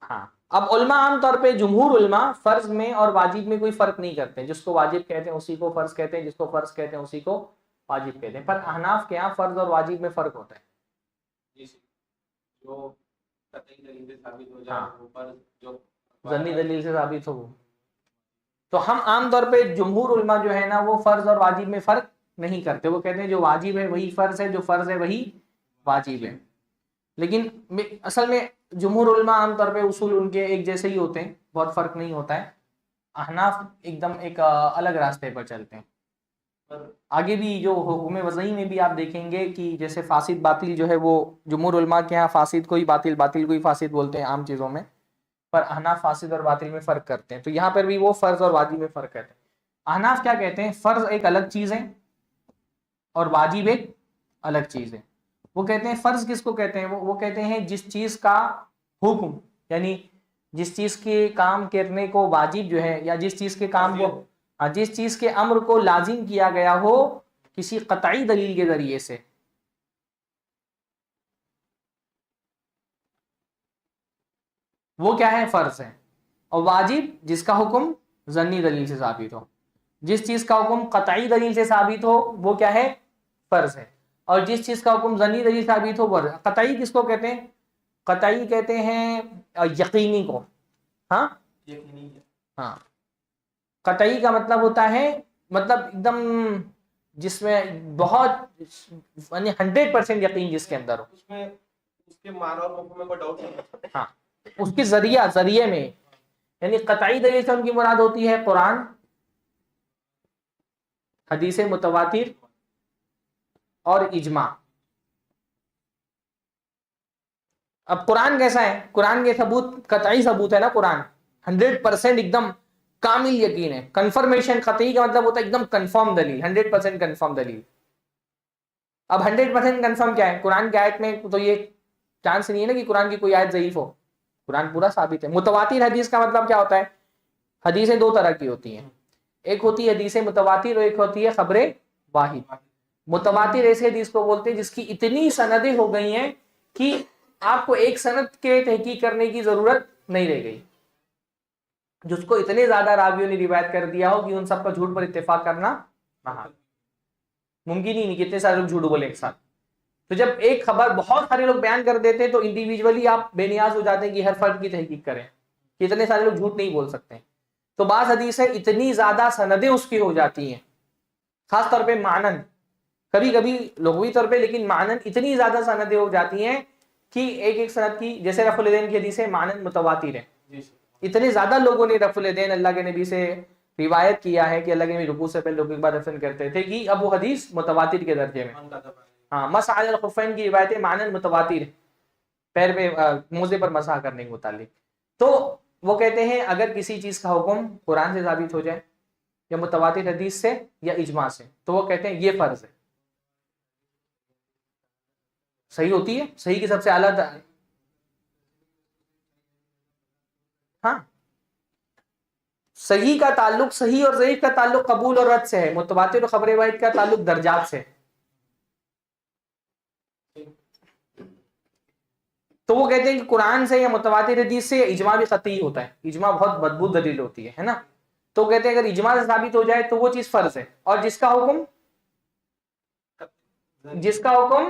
ہاں, اب علماء عام طور پہ جمہور علماء فرض میں اور واجب میں کوئی فرق نہیں کرتے. جس کو واجب کہتے ہیں اسی کو فرض کہتے ہیں, جس کو فرض کہتے ہیں اسی کو واجب کہتے ہیں. پر احناف کے یہاں فرض اور واجب میں فرق ہوتا ہے. جو قطعی دلیل سے ثابت ہو جائے وہ فرض, جو ظنی دلیل سے ثابت ہو. تو ہم عام طور پہ جمہور علماء جو ہے نا وہ فرض اور واجب میں فرق نہیں کرتے. وہ کہتے ہیں جو واجب ہے وہی فرض ہے, جو فرض ہے وہی واجب ہے. لیکن اصل میں جمہور علماء عام طور پہ اصول ان کے ایک جیسے ہی ہوتے ہیں, بہت فرق نہیں ہوتا ہے. احناف ایک دم ایک الگ راستے پر چلتے ہیں. آگے بھی جو حکم وضعی میں بھی آپ دیکھیں گے کہ جیسے فاسد باطل جو ہے وہ جمہور علماء کے ہاں فاسد کوئی باطل, باطل کوئی فاسد بولتے ہیں عام چیزوں میں, پر احناف فاسد اور باطل میں فرق کرتے ہیں. تو یہاں پر بھی وہ فرض اور واجب میں فرق کرتے ہیں. احناف کیا کہتے ہیں, فرض ایک الگ چیز ہے اور واجب ایک الگ چیز ہے. وہ کہتے ہیں فرض کس کو کہتے ہیں, وہ کہتے ہیں جس چیز کا حکم, یعنی جس چیز کے کام کرنے کو واجب جو ہے, یا جس چیز کے کام کو, جس چیز کے امر کو لازم کیا گیا ہو کسی قطعی دلیل کے ذریعے سے, وہ کیا ہے, فرض ہے. اور واجب جس کا حکم ظنی دلیل سے ثابت ہو. جس چیز کا حکم قطعی دلیل سے ثابت ہو وہ کیا ہے, فرض ہے. اور جس چیز کا حکم ظنی دلیل ثابت ہو وہ قطعی. کس کو کہتے ہیں, قطعی کہتے ہیں یقینی کو. ہاں ہاں, قطعی کا مطلب ہوتا ہے مطلب ایک دم جس میں بہت یعنی 100% یقین جس کے اندر ہو, اس میں اس کے معنی اور مفہوم میں کوئی ڈاؤٹ نہیں. ہاں, اس کے ذریعے میں, یعنی قطعی دلیل سے ان کی مراد ہوتی ہے قرآن, حدیث متواتر اور اجماع. اب قرآن کیسا ہے, قرآن کے ثبوت قطعی ثبوت ہے نا. قرآن 100% ایک دم کامل یقین ہے. کنفرمیشن قطعی کا مطلب ہوتا ہے ایک دم کنفرم دلیل, 100% کنفرم دلیل. اب 100% کنفرم کیا ہے, قرآن کی آیت میں تو یہ چانس نہیں ہے نا کہ قرآن کی کوئی آیت ضعیف ہو, قرآن پورا ثابت ہے. متواتر حدیث کا مطلب کیا ہوتا ہے, حدیثیں دو طرح کی ہوتی ہیں, ایک ہوتی ہے حدیث متواتر اور ایک ہوتی ہے خبر واحد. متواتر ایسے حدیث کو بولتے ہیں جس کی اتنی سندیں ہو گئی ہیں کہ آپ کو ایک سند کے تحقیق کرنے کی ضرورت نہیں رہ گئی, جس کو اتنے زیادہ راویوں نے روایت کر دیا ہو کہ ان سب کا جھوٹ پر اتفاق کرنا ممکن ہی نہیں, کتنے سارے لوگ جھوٹ بولے ایک ساتھ. تو جب ایک خبر بہت سارے لوگ بیان کر دیتے ہیں تو انڈیویجولی آپ بے نیاز ہو جاتے ہیں کہ ہر فرد کی تحقیق کریں, کہ اتنے سارے لوگ جھوٹ نہیں بول سکتے. تو بعض حدیثیں اتنی زیادہ سندیں اس کی ہو جاتی ہیں, خاص طور پہ معنن, کبھی کبھی لغوی طور پہ, لیکن معنن اتنی زیادہ سندیں ہو جاتی ہیں کہ ایک ایک سند کی, جیسے رفع الیدین کی حدیث ہے معنن متواتر ہے. اتنے زیادہ لوگوں نے رفع الیدین اللہ کے نبی سے روایت کیا ہے کہ اللہ کے نبی رکوع سے پہلے رکوع کے بعد دفن کرتے تھے کہ اب وہ حدیث متواتر کے درجے میں. ہاں, مسح علی الخفین کی روایت معنن متواتر ہے, پیر پہ موزے پر مسح کرنے کے متعلق. تو وہ کہتے ہیں اگر کسی چیز کا حکم قرآن سے ثابت ہو جائے یا متواتر حدیث سے یا اجماع سے, تو وہ کہتے ہیں یہ فرض ہے. صحیح ہوتی ہے, صحیح کی سب سے اعلیٰ. ہاں, صحیح کا تعلق, صحیح اور ضعیف کا تعلق قبول اور رد سے ہے, متواتر اور خبر واحد کا تعلق درجات سے. تو وہ کہتے ہیں کہ قرآن سے یا متواتر حدیث سے اجماع بھی قطعی ہوتا ہے, اجماع بہت مضبوط دلیل ہوتی ہے نا. تو کہتے ہیں اگر اجماع سے ثابت ہو جائے تو وہ چیز فرض ہے, اور جس کا حکم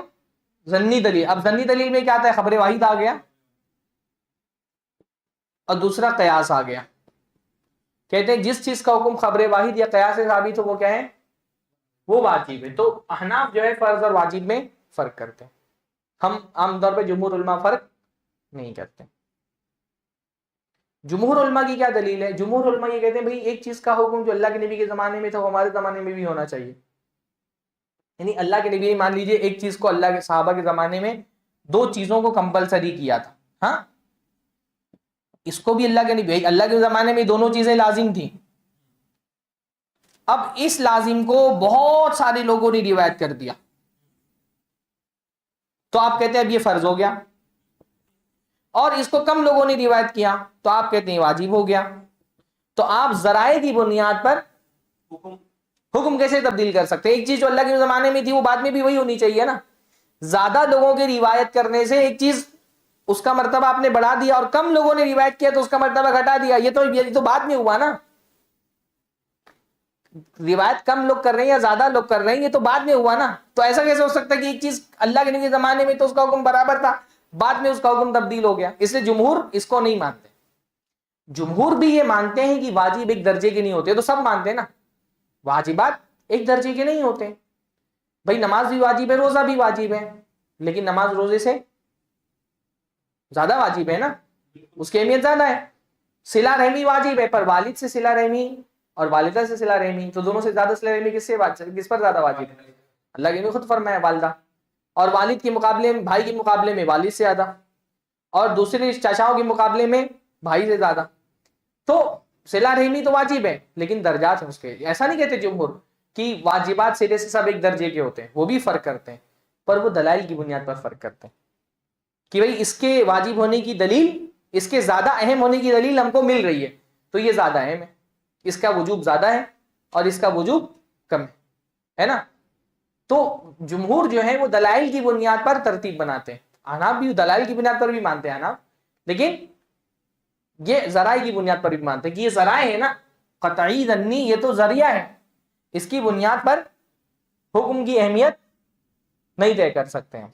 ظنی دلیل. اب ظنی دلیل میں کیا آتا ہے, خبر واحد آ گیا اور دوسرا قیاس آ گیا. کہتے ہیں جس چیز کا حکم خبر واحد یا قیاس سے ثابت ہو وہ کیا ہے, وہ واجب ہے. تو احناف جو ہے فرض اور واجب میں فرق کرتے ہیں. ہم عام طور پہ جمہور علماء فرق نہیں کرتے. جمہور علماء کی کیا دلیل ہے, جمہور علماء یہ کہتے ہیں بھئی ایک چیز کا حکم جو اللہ کے نبی کے زمانے میں تھا وہ ہمارے زمانے میں بھی ہونا چاہیے. یعنی اللہ کے نبی, مان لیجئے ایک چیز کو اللہ کے صحابہ کے زمانے میں دو چیزوں کو کمپلسری کیا تھا, ہاں, اس کو بھی اللہ کے نبی, اللہ کے زمانے میں دونوں چیزیں لازم تھیں, اب اس لازم کو بہت سارے لوگوں نے روایت کر دیا تو آپ کہتے ہیں اب یہ فرض ہو گیا، اور اس کو کم لوگوں نے روایت کیا تو آپ کہتے ہیں واجب ہو گیا. تو آپ ذرائع کی بنیاد پر حکم کیسے تبدیل کر سکتے ہیں؟ ایک چیز جو اللہ کے زمانے میں تھی وہ بعد میں بھی وہی ہونی چاہیے نا. زیادہ لوگوں کی روایت کرنے سے ایک چیز اس کا مرتبہ آپ نے بڑھا دیا، اور کم لوگوں نے روایت کیا تو اس کا مرتبہ گھٹا دیا. یہ تو بعد میں ہوا نا. روایت کم لوگ کر رہے ہیں یا زیادہ لوگ کر رہے ہیں یہ تو بعد میں ہوا نا. تو ایسا کیسے ہو سکتا ہے کہ ایک چیز اللہ کے نبی کے زمانے میں تو اس کا حکم برابر تھا، بعد میں اس کا حکم تبدیل ہو گیا؟ اس لیے جمہور اس کو نہیں مانتے. جمہور بھی یہ مانتے ہیں کہ واجب ایک درجے کے نہیں ہوتے. تو سب مانتے ہیں نا واجبات ایک درجے کے نہیں ہوتے. بھائی نماز بھی واجب ہے، روزہ بھی واجب ہے، لیکن نماز روزے سے زیادہ واجب ہے نا، اس کی اہمیت زیادہ ہے. صلہ رحمی واجب ہے، پر والد سے صلہ رحمی اور والدہ سے صلہ رحمی، تو دونوں سے زیادہ صلہ رحمی کس پر زیادہ واجب ہے؟ اللہ کے نے خود فرمایا والدہ، اور والد کے مقابلے میں بھائی کے مقابلے میں والد سے زیادہ، اور دوسرے چاچاؤں کے مقابلے میں بھائی سے زیادہ. تو صلہ رحمی تو واجب ہے لیکن درجات ہیں اس کے. ایسا نہیں کہتے جمہور کہ واجبات سرے سے سب ایک درجے کے ہوتے ہیں، وہ بھی فرق کرتے ہیں، پر وہ دلائل کی بنیاد پر فرق کرتے ہیں کہ بھئی اس کے واجب ہونے کی دلیل، اس کے زیادہ اہم ہونے کی دلیل ہم کو مل رہی ہے تو یہ زیادہ اہم ہے، اس کا وجوب زیادہ ہے اور اس کا وجوب کم ہے نا. تو جمہور جو ہے وہ دلائل کی بنیاد پر ترتیب بناتے ہیں. احناف بھی دلائل کی بنیاد پر بھی مانتے ہیں احناف، لیکن یہ ذرائع کی بنیاد پر بھی مانتے ہیں کہ یہ ذرائع ہے نا، قطعی ظنی یہ تو ذریعہ ہے، اس کی بنیاد پر حکم کی اہمیت نہیں طے کر سکتے ہیں.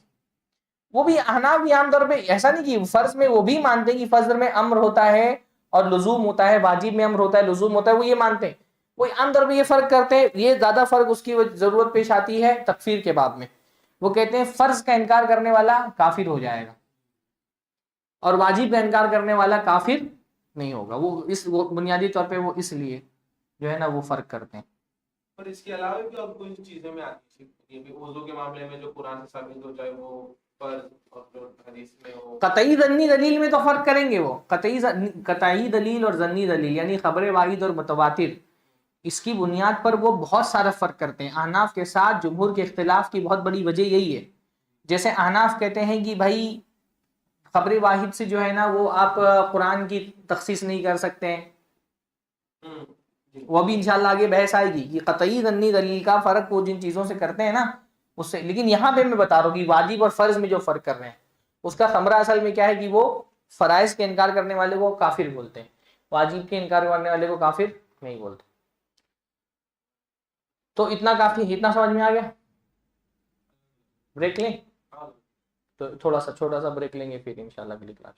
وہ بھی احناف بھی عام طور پہ ایسا نہیں کہ فرض میں وہ بھی مانتے ہیں کہ فرض میں امر ہوتا ہے اور لزوم ہوتا ہے، واجب میں امر ہوتا ہے لزوم ہوتا ہے، وہ یہ مانتے ہیں. وہ عام طور پہ یہ فرق کرتے ہیں. یہ زیادہ فرق اس کی ضرورت پیش آتی ہے تکفیر کے باب میں. وہ کہتے ہیں فرض کا انکار کرنے والا کافر ہو جائے گا اور واجب کا انکار کرنے والا کافر نہیں ہوگا. وہ بنیادی طور پہ وہ اس لیے جو ہے نا وہ فرق کرتے ہیں. اور اس کے علاوہ بھی اور کوئی چیزیں میں آتی ہیں وضو کے معاملے میں جو قرآن سے ثابت ہو جائے وہ فرض اور جو حدیث میں ہو. قطعی ظنی دلیل میں تو فرق کریں گے. وہ قطعی دلیل اور ظنی دلیل یعنی خبر واحد اور متواتر، اس کی بنیاد پر وہ بہت سارا فرق کرتے ہیں. احناف کے ساتھ جمہور کے اختلاف کی بہت بڑی وجہ یہی ہے. جیسے احناف کہتے ہیں کہ بھائی خبر واحد سے جو ہے نا وہ آپ قرآن کی تخصیص نہیں کر سکتے ہیں. وہ بھی انشاءاللہ آگے بحث آئے گی کہ قطعی ظنی دلیل کا فرق وہ جن چیزوں سے کرتے ہیں نا اس سے. لیکن یہاں پہ میں بتا رہا ہوں کہ واجب اور فرض میں جو فرق کر رہے ہیں اس کا ثمرہ اصل میں کیا ہے کہ وہ فرائض کے انکار کرنے والے کو کافر بولتے ہیں، واجب کے انکار کرنے والے کو کافر نہیں بولتے. تو اتنا کافی، اتنا سمجھ میں آ گیا. بریک لیں تو تھوڑا سا چھوٹا سا بریک لیں گے، پھر انشاءاللہ اگلی کلاس.